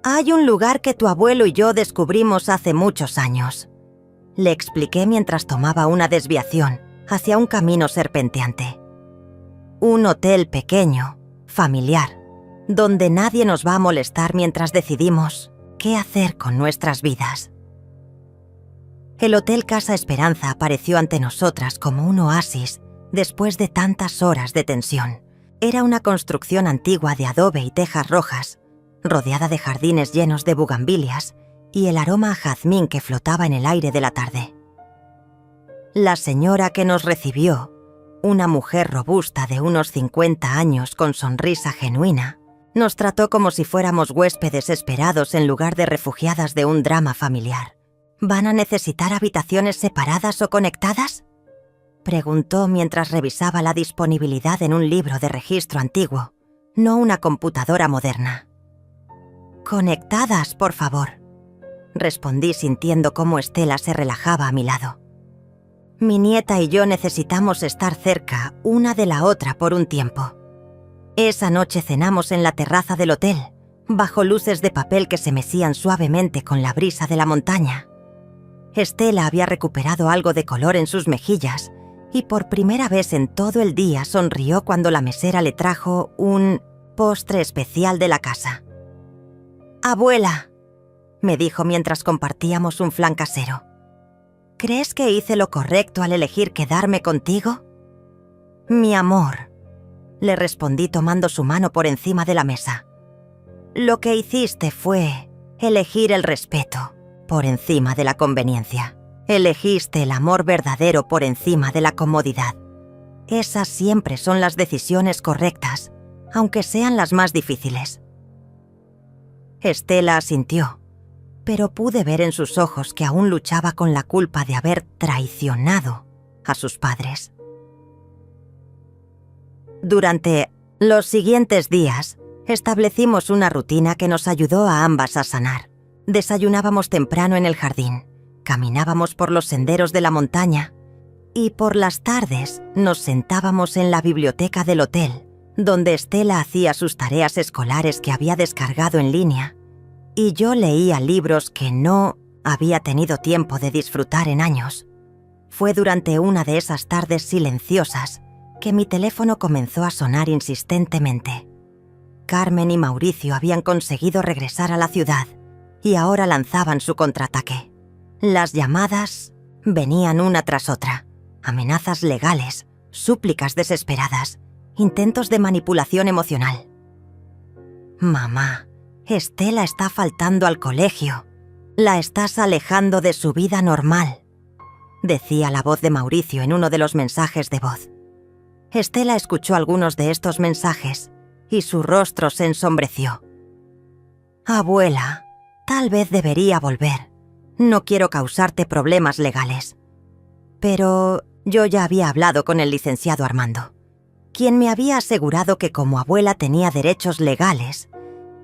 «Hay un lugar que tu abuelo y yo descubrimos hace muchos años», le expliqué mientras tomaba una desviación hacia un camino serpenteante. «Un hotel pequeño, familiar, donde nadie nos va a molestar mientras decidimos qué hacer con nuestras vidas». El Hotel Casa Esperanza apareció ante nosotras como un oasis después de tantas horas de tensión. Era una construcción antigua de adobe y tejas rojas, rodeada de jardines llenos de bugambilias y el aroma a jazmín que flotaba en el aire de la tarde. La señora que nos recibió, una mujer robusta de unos 50 años con sonrisa genuina, nos trató como si fuéramos huéspedes esperados en lugar de refugiadas de un drama familiar. «¿Van a necesitar habitaciones separadas o conectadas?», preguntó mientras revisaba la disponibilidad en un libro de registro antiguo, no una computadora moderna. «Conectadas, por favor», respondí sintiendo cómo Estela se relajaba a mi lado. «Mi nieta y yo necesitamos estar cerca una de la otra por un tiempo». Esa noche cenamos en la terraza del hotel, bajo luces de papel que se mecían suavemente con la brisa de la montaña. Estela había recuperado algo de color en sus mejillas y por primera vez en todo el día sonrió cuando la mesera le trajo un postre especial de la casa. «Abuela», me dijo mientras compartíamos un flan casero, «¿crees que hice lo correcto al elegir quedarme contigo?». «Mi amor», le respondí tomando su mano por encima de la mesa. «Lo que hiciste fue elegir el respeto por encima de la conveniencia. Elegiste el amor verdadero por encima de la comodidad. Esas siempre son las decisiones correctas, aunque sean las más difíciles». Estela asintió, pero pude ver en sus ojos que aún luchaba con la culpa de haber traicionado a sus padres. Durante los siguientes días, establecimos una rutina que nos ayudó a ambas a sanar. Desayunábamos temprano en el jardín, caminábamos por los senderos de la montaña y por las tardes nos sentábamos en la biblioteca del hotel, donde Estela hacía sus tareas escolares que había descargado en línea y yo leía libros que no había tenido tiempo de disfrutar en años. Fue durante una de esas tardes silenciosas que mi teléfono comenzó a sonar insistentemente. Carmen y Mauricio habían conseguido regresar a la ciudad y ahora lanzaban su contraataque. Las llamadas venían una tras otra, amenazas legales, súplicas desesperadas, intentos de manipulación emocional. «Mamá, Estela está faltando al colegio. La estás alejando de su vida normal», decía la voz de Mauricio en uno de los mensajes de voz. Estela escuchó algunos de estos mensajes y su rostro se ensombreció. «Abuela, tal vez debería volver. No quiero causarte problemas legales. Pero yo ya había hablado con el licenciado Armando, quien me había asegurado que como abuela tenía derechos legales,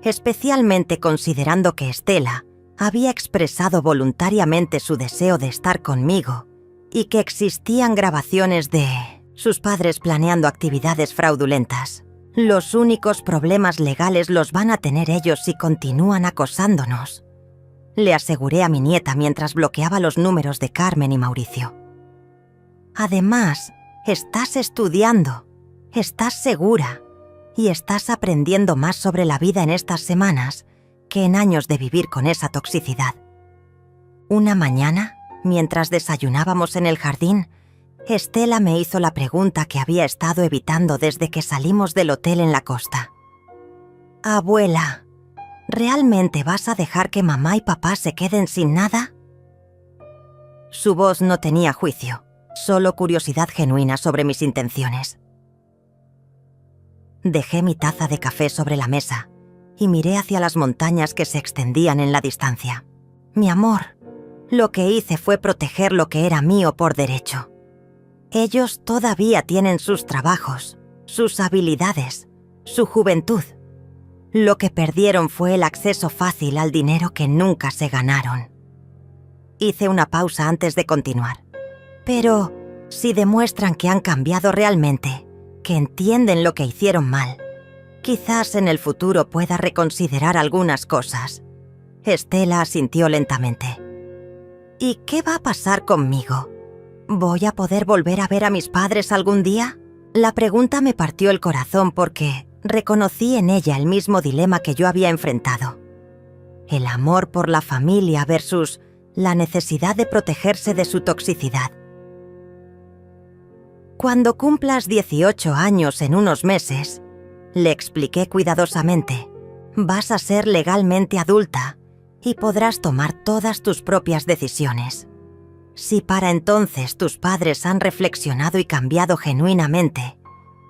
especialmente considerando que Estela había expresado voluntariamente su deseo de estar conmigo y que existían grabaciones de sus padres planeando actividades fraudulentas. Los únicos problemas legales los van a tener ellos si continúan acosándonos», le aseguré a mi nieta mientras bloqueaba los números de Carmen y Mauricio. Además, estás estudiando, estás segura y estás aprendiendo más sobre la vida en estas semanas que en años de vivir con esa toxicidad. Una mañana, mientras desayunábamos en el jardín, Estela me hizo la pregunta que había estado evitando desde que salimos del hotel en la costa. «Abuela, ¿realmente vas a dejar que mamá y papá se queden sin nada?» Su voz no tenía juicio, solo curiosidad genuina sobre mis intenciones. Dejé mi taza de café sobre la mesa y miré hacia las montañas que se extendían en la distancia. Mi amor, lo que hice fue proteger lo que era mío por derecho. Ellos todavía tienen sus trabajos, sus habilidades, su juventud. Lo que perdieron fue el acceso fácil al dinero que nunca se ganaron. Hice una pausa antes de continuar. Pero si demuestran que han cambiado realmente, que entienden lo que hicieron mal, quizás en el futuro pueda reconsiderar algunas cosas. Estela asintió lentamente. ¿Y qué va a pasar conmigo? ¿Voy a poder volver a ver a mis padres algún día? La pregunta me partió el corazón porque reconocí en ella el mismo dilema que yo había enfrentado. El amor por la familia versus la necesidad de protegerse de su toxicidad. Cuando cumplas 18 años en unos meses, le expliqué cuidadosamente, vas a ser legalmente adulta y podrás tomar todas tus propias decisiones. Si para entonces tus padres han reflexionado y cambiado genuinamente,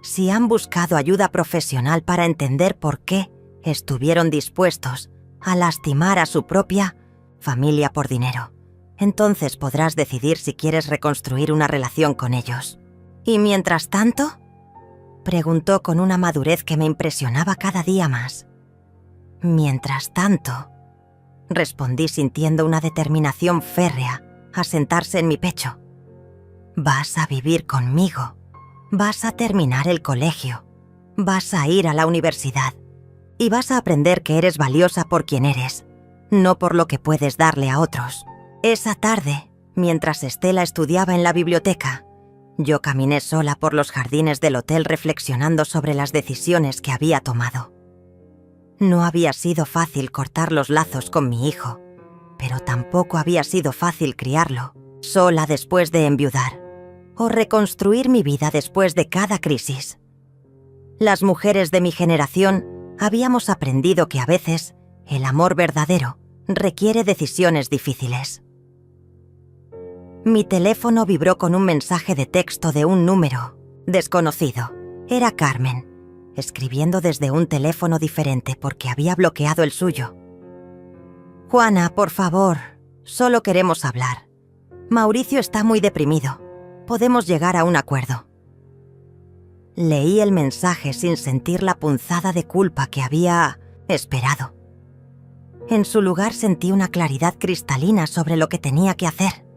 si han buscado ayuda profesional para entender por qué estuvieron dispuestos a lastimar a su propia familia por dinero, entonces podrás decidir si quieres reconstruir una relación con ellos. ¿Y mientras tanto?, preguntó con una madurez que me impresionaba cada día más. Mientras tanto, respondí sintiendo una determinación férrea a sentarse en mi pecho. Vas a vivir conmigo, vas a terminar el colegio, vas a ir a la universidad y vas a aprender que eres valiosa por quien eres, no por lo que puedes darle a otros. Esa tarde, mientras Estela estudiaba en la biblioteca, yo caminé sola por los jardines del hotel reflexionando sobre las decisiones que había tomado. No había sido fácil cortar los lazos con mi hijo, pero tampoco había sido fácil criarlo, sola después de enviudar, o reconstruir mi vida después de cada crisis. Las mujeres de mi generación habíamos aprendido que a veces el amor verdadero requiere decisiones difíciles. Mi teléfono vibró con un mensaje de texto de un número desconocido. Era Carmen, escribiendo desde un teléfono diferente porque había bloqueado el suyo. «Juana, por favor, solo queremos hablar. Mauricio está muy deprimido. Podemos llegar a un acuerdo». Leí el mensaje sin sentir la punzada de culpa que había esperado. En su lugar sentí una claridad cristalina sobre lo que tenía que hacer.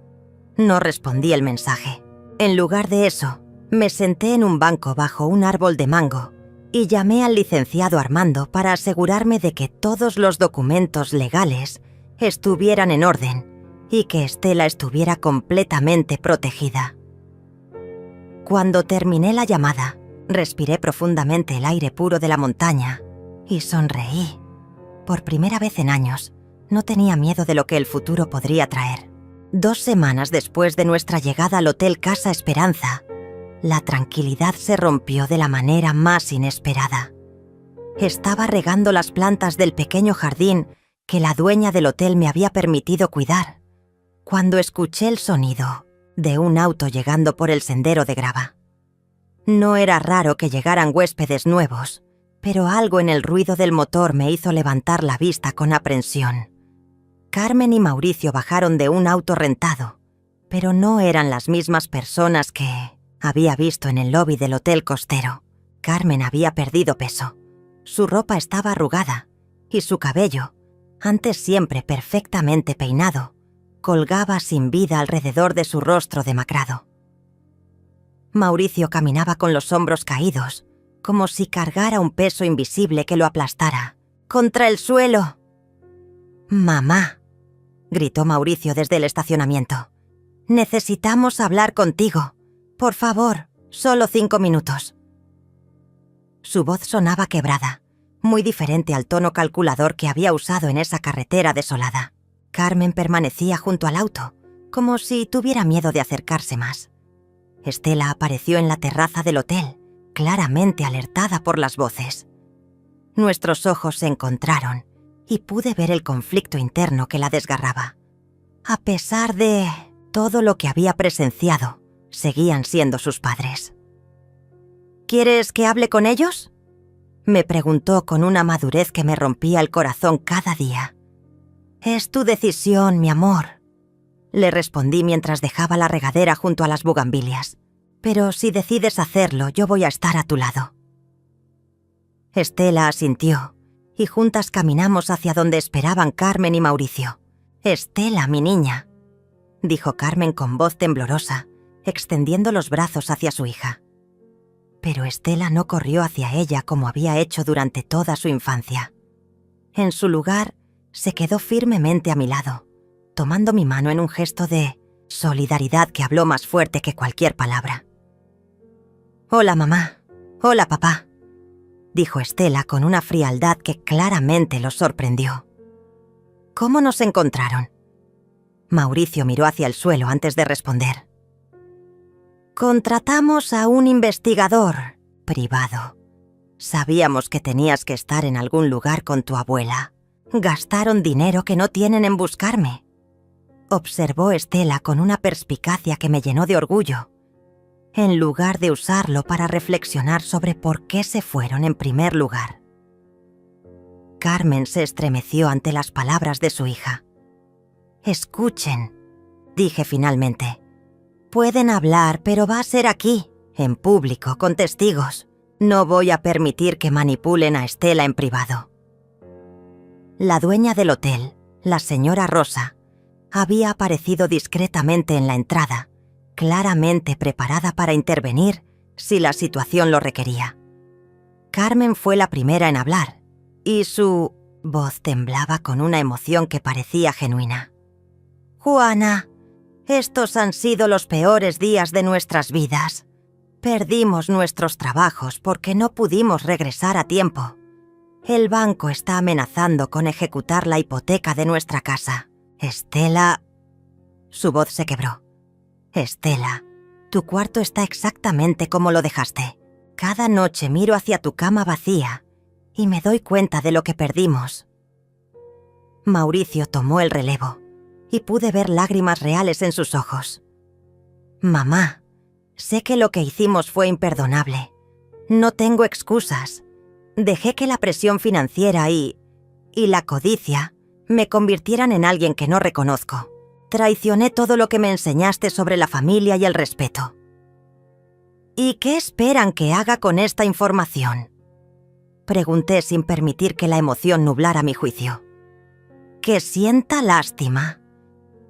No respondí el mensaje. En lugar de eso, me senté en un banco bajo un árbol de mango y llamé al licenciado Armando para asegurarme de que todos los documentos legales estuvieran en orden y que Estela estuviera completamente protegida. Cuando terminé la llamada, respiré profundamente el aire puro de la montaña y sonreí. Por primera vez en años, no tenía miedo de lo que el futuro podría traer. 2 semanas después de nuestra llegada al Hotel Casa Esperanza, la tranquilidad se rompió de la manera más inesperada. Estaba regando las plantas del pequeño jardín que la dueña del hotel me había permitido cuidar, cuando escuché el sonido de un auto llegando por el sendero de grava. No era raro que llegaran huéspedes nuevos, pero algo en el ruido del motor me hizo levantar la vista con aprensión. Carmen y Mauricio bajaron de un auto rentado, pero no eran las mismas personas que había visto en el lobby del hotel costero. Carmen había perdido peso, su ropa estaba arrugada y su cabello, antes siempre perfectamente peinado, colgaba sin vida alrededor de su rostro demacrado. Mauricio caminaba con los hombros caídos, como si cargara un peso invisible que lo aplastara. ¡Contra el suelo! «Mamá», gritó Mauricio desde el estacionamiento. «Necesitamos hablar contigo. Por favor, solo 5 minutos. Su voz sonaba quebrada, muy diferente al tono calculador que había usado en esa carretera desolada. Carmen permanecía junto al auto, como si tuviera miedo de acercarse más. Estela apareció en la terraza del hotel, claramente alertada por las voces. Nuestros ojos se encontraron y pude ver el conflicto interno que la desgarraba. A pesar de todo lo que había presenciado, seguían siendo sus padres. ¿Quieres que hable con ellos?, me preguntó con una madurez que me rompía el corazón cada día. Es tu decisión, mi amor, le respondí mientras dejaba la regadera junto a las bugambilias. Pero si decides hacerlo, yo voy a estar a tu lado. Estela asintió y juntas caminamos hacia donde esperaban Carmen y Mauricio. Estela, mi niña, dijo Carmen con voz temblorosa, extendiendo los brazos hacia su hija. Pero Estela no corrió hacia ella como había hecho durante toda su infancia. En su lugar, se quedó firmemente a mi lado, tomando mi mano en un gesto de solidaridad que habló más fuerte que cualquier palabra. «Hola, mamá. Hola, papá», dijo Estela con una frialdad que claramente los sorprendió. «¿Cómo nos encontraron?». Mauricio miró hacia el suelo antes de responder. «Contratamos a un investigador privado. Sabíamos que tenías que estar en algún lugar con tu abuela. Gastaron dinero que no tienen en buscarme», observó Estela con una perspicacia que me llenó de orgullo, en lugar de usarlo para reflexionar sobre por qué se fueron en primer lugar. Carmen se estremeció ante las palabras de su hija. «Escuchen», dije finalmente. «Pueden hablar, pero va a ser aquí, en público, con testigos. No voy a permitir que manipulen a Estela en privado». La dueña del hotel, la señora Rosa, había aparecido discretamente en la entrada, claramente preparada para intervenir si la situación lo requería. Carmen fue la primera en hablar, y su voz temblaba con una emoción que parecía genuina. «Juana, estos han sido los peores días de nuestras vidas. Perdimos nuestros trabajos porque no pudimos regresar a tiempo. El banco está amenazando con ejecutar la hipoteca de nuestra casa. Estela...» Su voz se quebró. «Estela, tu cuarto está exactamente como lo dejaste. Cada noche miro hacia tu cama vacía y me doy cuenta de lo que perdimos». Mauricio tomó el relevo y pude ver lágrimas reales en sus ojos. «Mamá, sé que lo que hicimos fue imperdonable. No tengo excusas. Dejé que la presión financiera y la codicia me convirtieran en alguien que no reconozco. Traicioné todo lo que me enseñaste sobre la familia y el respeto». «¿Y qué esperan que haga con esta información?», pregunté sin permitir que la emoción nublara mi juicio. «¿Que sienta lástima?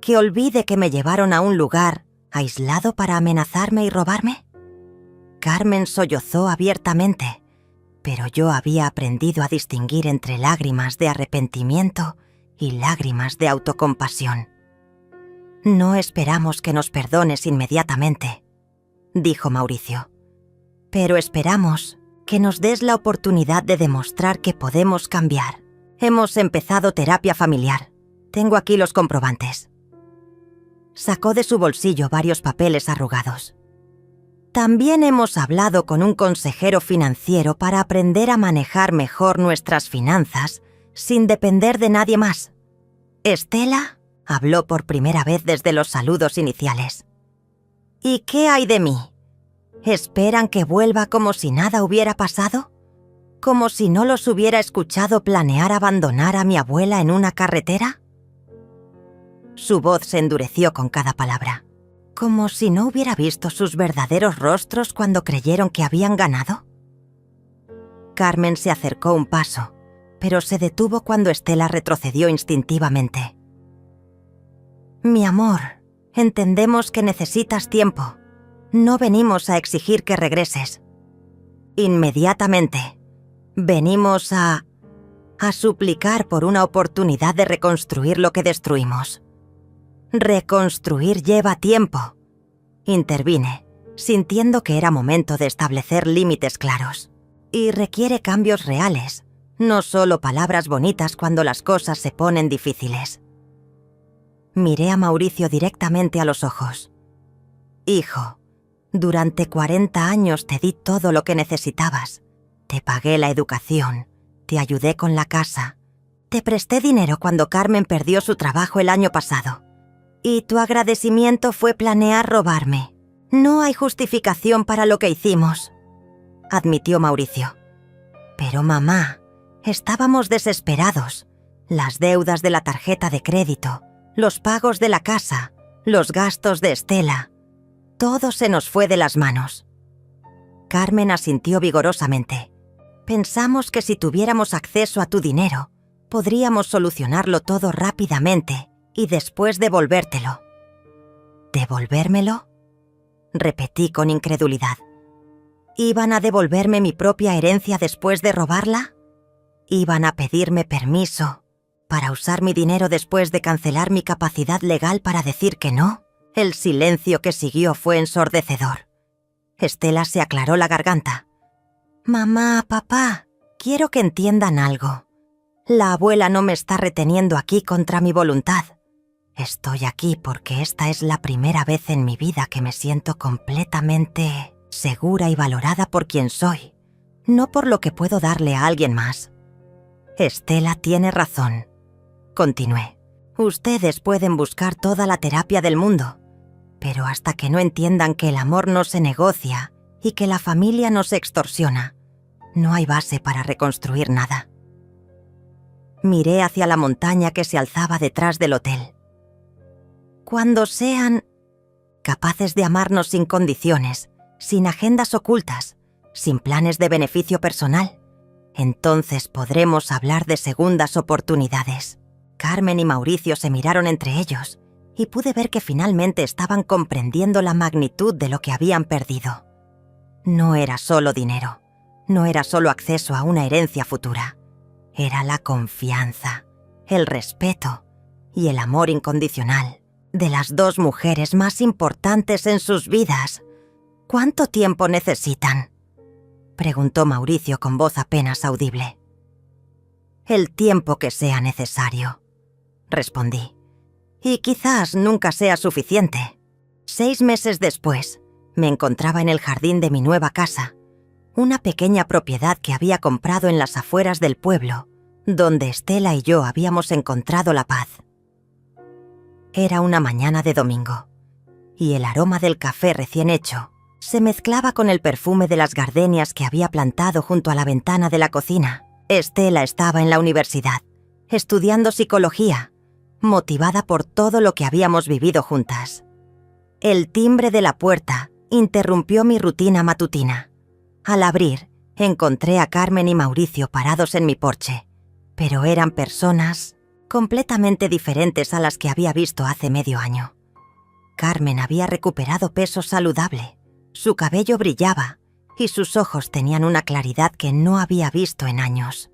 ¿Que olvide que me llevaron a un lugar aislado para amenazarme y robarme?». Carmen sollozó abiertamente, pero yo había aprendido a distinguir entre lágrimas de arrepentimiento y lágrimas de autocompasión. «No esperamos que nos perdones inmediatamente», dijo Mauricio, «pero esperamos que nos des la oportunidad de demostrar que podemos cambiar. Hemos empezado terapia familiar. Tengo aquí los comprobantes». Sacó de su bolsillo varios papeles arrugados. «También hemos hablado con un consejero financiero para aprender a manejar mejor nuestras finanzas sin depender de nadie más. Estela habló por primera vez desde los saludos iniciales. ¿Y qué hay de mí? ¿Esperan que vuelva como si nada hubiera pasado? ¿Como si no los hubiera escuchado planear abandonar a mi abuela en una carretera?». Su voz se endureció con cada palabra, como si no hubiera visto sus verdaderos rostros cuando creyeron que habían ganado. Carmen se acercó un paso, pero se detuvo cuando Estela retrocedió instintivamente. «Mi amor, entendemos que necesitas tiempo. No venimos a exigir que regreses. Inmediatamente. Venimos a suplicar por una oportunidad de reconstruir lo que destruimos». «Reconstruir lleva tiempo», intervine, sintiendo que era momento de establecer límites claros. Y requiere cambios reales, no solo palabras bonitas cuando las cosas se ponen difíciles. Miré a Mauricio directamente a los ojos. Hijo, durante 40 años te di todo lo que necesitabas. Te pagué la educación, te ayudé con la casa, te presté dinero cuando Carmen perdió su trabajo el año pasado. Y tu agradecimiento fue planear robarme. No hay justificación para lo que hicimos, admitió Mauricio. Pero mamá, estábamos desesperados. Las deudas de la tarjeta de crédito, los pagos de la casa, los gastos de Estela. Todo se nos fue de las manos. Carmen asintió vigorosamente. Pensamos que si tuviéramos acceso a tu dinero, podríamos solucionarlo todo rápidamente y después devolvértelo. ¿Devolvérmelo? Repetí con incredulidad. ¿Iban a devolverme mi propia herencia después de robarla? ¿Iban a pedirme permiso para usar mi dinero después de cancelar mi capacidad legal para decir que no? El silencio que siguió fue ensordecedor. Estela se aclaró la garganta. Mamá, papá, quiero que entiendan algo. La abuela no me está reteniendo aquí contra mi voluntad. Estoy aquí porque esta es la primera vez en mi vida que me siento completamente segura y valorada por quien soy, no por lo que puedo darle a alguien más. Estela tiene razón, continué. Ustedes pueden buscar toda la terapia del mundo, pero hasta que no entiendan que el amor no se negocia y que la familia no se extorsiona, no hay base para reconstruir nada. Miré hacia la montaña que se alzaba detrás del hotel. Cuando sean capaces de amarnos sin condiciones, sin agendas ocultas, sin planes de beneficio personal, entonces podremos hablar de segundas oportunidades. Carmen y Mauricio se miraron entre ellos y pude ver que finalmente estaban comprendiendo la magnitud de lo que habían perdido. No era solo dinero, no era solo acceso a una herencia futura. Era la confianza, el respeto y el amor incondicional de las dos mujeres más importantes en sus vidas. ¿Cuánto tiempo necesitan?, preguntó Mauricio con voz apenas audible. El tiempo que sea necesario, respondí. Y quizás nunca sea suficiente. 6 meses después, me encontraba en el jardín de mi nueva casa, una pequeña propiedad que había comprado en las afueras del pueblo, donde Estela y yo habíamos encontrado la paz. Era una mañana de domingo, y el aroma del café recién hecho se mezclaba con el perfume de las gardenias que había plantado junto a la ventana de la cocina. Estela estaba en la universidad, estudiando psicología, motivada por todo lo que habíamos vivido juntas. El timbre de la puerta interrumpió mi rutina matutina. Al abrir, encontré a Carmen y Mauricio parados en mi porche, pero eran personas completamente diferentes a las que había visto hace medio año. Carmen había recuperado peso saludable, su cabello brillaba y sus ojos tenían una claridad que no había visto en años.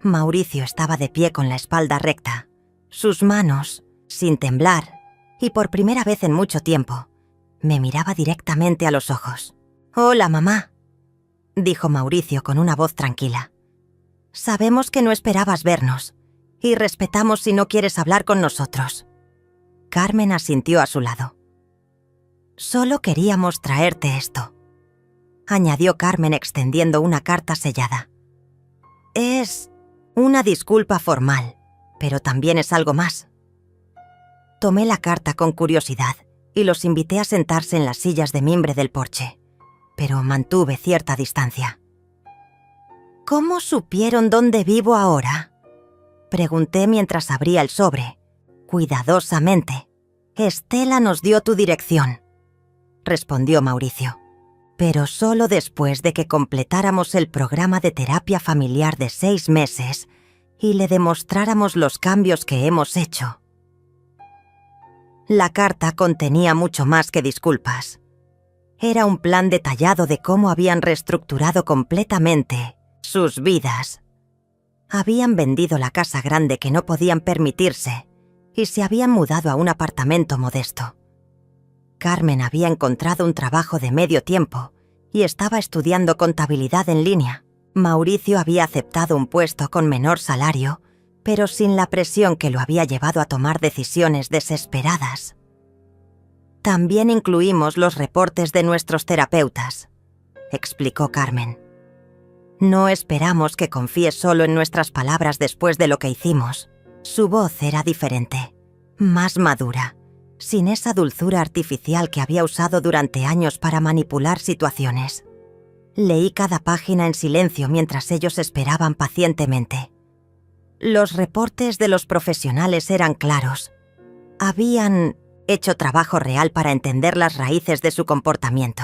Mauricio estaba de pie con la espalda recta, sus manos, sin temblar, y por primera vez en mucho tiempo, me miraba directamente a los ojos. «Hola, mamá», dijo Mauricio con una voz tranquila. «Sabemos que no esperabas vernos, y respetamos si no quieres hablar con nosotros». Carmen asintió a su lado. «Solo queríamos traerte esto», añadió Carmen extendiendo una carta sellada. «Es una disculpa formal, pero también es algo más». Tomé la carta con curiosidad y los invité a sentarse en las sillas de mimbre del porche, pero mantuve cierta distancia. «¿Cómo supieron dónde vivo ahora?», pregunté mientras abría el sobre, cuidadosamente. «Estela nos dio tu dirección», respondió Mauricio, «pero solo después de que completáramos el programa de terapia familiar de 6 meses y le demostráramos los cambios que hemos hecho». La carta contenía mucho más que disculpas. Era un plan detallado de cómo habían reestructurado completamente sus vidas. Habían vendido la casa grande que no podían permitirse y se habían mudado a un apartamento modesto. Carmen había encontrado un trabajo de medio tiempo y estaba estudiando contabilidad en línea. Mauricio había aceptado un puesto con menor salario, pero sin la presión que lo había llevado a tomar decisiones desesperadas. También incluimos los reportes de nuestros terapeutas, explicó Carmen. No esperamos que confíes solo en nuestras palabras después de lo que hicimos. Su voz era diferente, más madura, sin esa dulzura artificial que había usado durante años para manipular situaciones. Leí cada página en silencio mientras ellos esperaban pacientemente. Los reportes de los profesionales eran claros. Habían hecho trabajo real para entender las raíces de su comportamiento.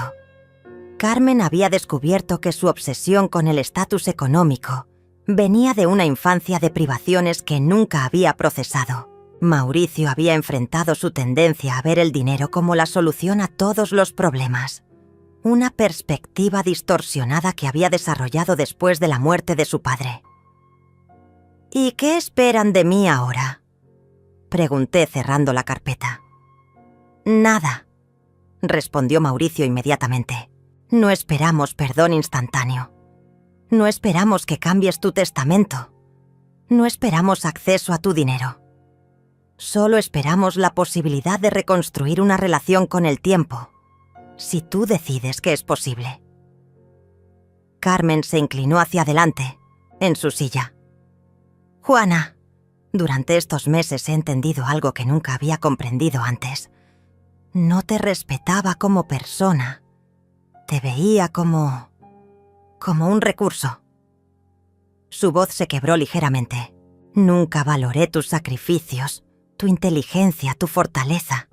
Carmen había descubierto que su obsesión con el estatus económico venía de una infancia de privaciones que nunca había procesado. Mauricio había enfrentado su tendencia a ver el dinero como la solución a todos los problemas. Una perspectiva distorsionada que había desarrollado después de la muerte de su padre. ¿Y qué esperan de mí ahora?, pregunté cerrando la carpeta. Nada, respondió Mauricio inmediatamente. No esperamos perdón instantáneo. No esperamos que cambies tu testamento. No esperamos acceso a tu dinero. Solo esperamos la posibilidad de reconstruir una relación con el tiempo, si tú decides que es posible. Carmen se inclinó hacia adelante, en su silla. Juana, durante estos meses he entendido algo que nunca había comprendido antes. No te respetaba como persona. Te veía como un recurso. Su voz se quebró ligeramente. Nunca valoré tus sacrificios, tu inteligencia, tu fortaleza.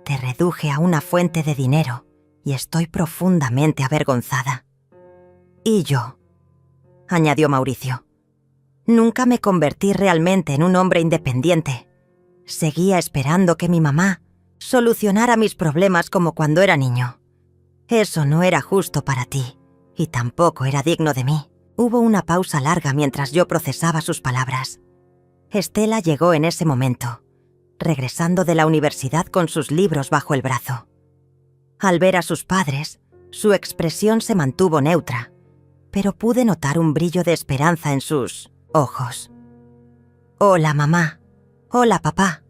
Te reduje a una fuente de dinero y estoy profundamente avergonzada. Y yo, añadió Mauricio, nunca me convertí realmente en un hombre independiente. Seguía esperando que mi mamá solucionara mis problemas como cuando era niño. Eso no era justo para ti, y tampoco era digno de mí. Hubo una pausa larga mientras yo procesaba sus palabras. Estela llegó en ese momento, regresando de la universidad con sus libros bajo el brazo. Al ver a sus padres, su expresión se mantuvo neutra, pero pude notar un brillo de esperanza en sus ojos. «Hola, mamá. Hola, papá»,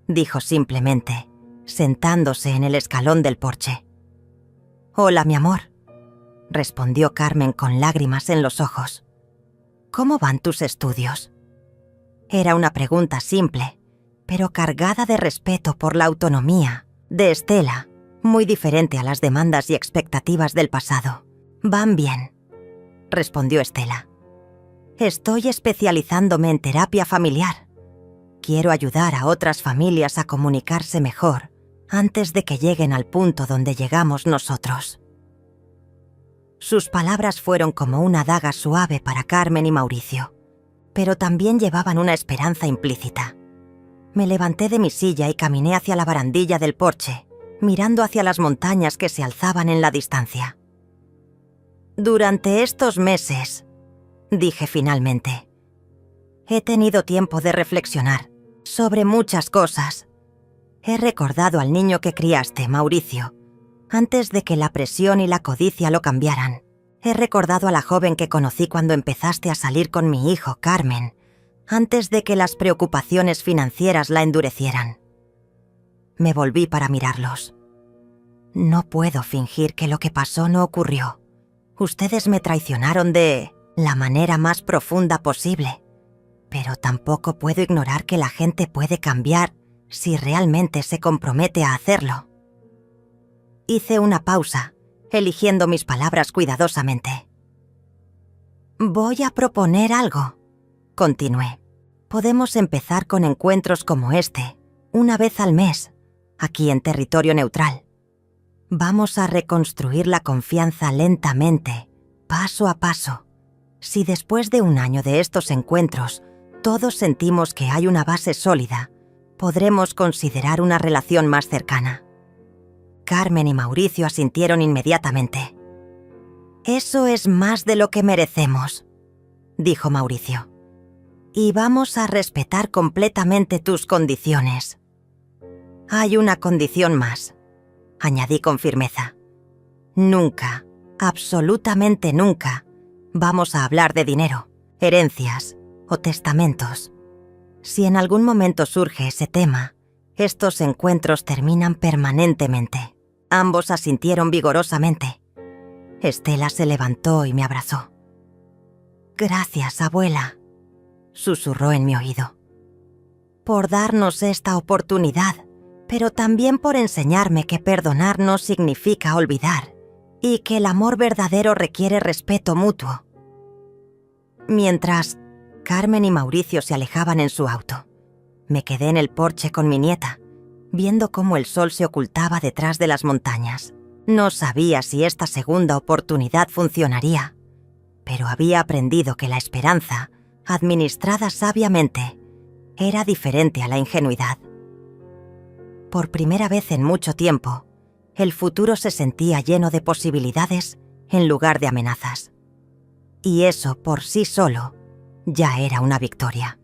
dijo simplemente, sentándose en el escalón del porche. «Hola, mi amor», respondió Carmen con lágrimas en los ojos. «¿Cómo van tus estudios?». Era una pregunta simple, pero cargada de respeto por la autonomía de Estela, muy diferente a las demandas y expectativas del pasado. «Van bien», respondió Estela. «Estoy especializándome en terapia familiar. Quiero ayudar a otras familias a comunicarse mejor antes de que lleguen al punto donde llegamos nosotros». Sus palabras fueron como una daga suave para Carmen y Mauricio, pero también llevaban una esperanza implícita. Me levanté de mi silla y caminé hacia la barandilla del porche, mirando hacia las montañas que se alzaban en la distancia. «Durante estos meses», dije finalmente, «he tenido tiempo de reflexionar sobre muchas cosas. He recordado al niño que criaste, Mauricio, antes de que la presión y la codicia lo cambiaran. He recordado a la joven que conocí cuando empezaste a salir con mi hijo, Carmen, antes de que las preocupaciones financieras la endurecieran». Me volví para mirarlos. «No puedo fingir que lo que pasó no ocurrió. Ustedes me traicionaron de la manera más profunda posible, pero tampoco puedo ignorar que la gente puede cambiar si realmente se compromete a hacerlo». Hice una pausa, eligiendo mis palabras cuidadosamente. «Voy a proponer algo», continué. «Podemos empezar con encuentros como este, una vez al mes, aquí en territorio neutral. Vamos a reconstruir la confianza lentamente, paso a paso. Si después de un año de estos encuentros todos sentimos que hay una base sólida, podremos considerar una relación más cercana». Carmen y Mauricio asintieron inmediatamente. «Eso es más de lo que merecemos», dijo Mauricio. «Y vamos a respetar completamente tus condiciones». «Hay una condición más», añadí con firmeza. Nunca, absolutamente nunca, vamos a hablar de dinero, herencias o testamentos. Si en algún momento surge ese tema, estos encuentros terminan permanentemente. Ambos asintieron vigorosamente. Estela se levantó y me abrazó. «Gracias, abuela», susurró en mi oído, «por darnos esta oportunidad, pero también por enseñarme que perdonar no significa olvidar y que el amor verdadero requiere respeto mutuo». Mientras Carmen y Mauricio se alejaban en su auto, me quedé en el porche con mi nieta, viendo cómo el sol se ocultaba detrás de las montañas. No sabía si esta segunda oportunidad funcionaría, pero había aprendido que la esperanza, administrada sabiamente, era diferente a la ingenuidad. Por primera vez en mucho tiempo, el futuro se sentía lleno de posibilidades en lugar de amenazas. Y eso por sí solo ya era una victoria.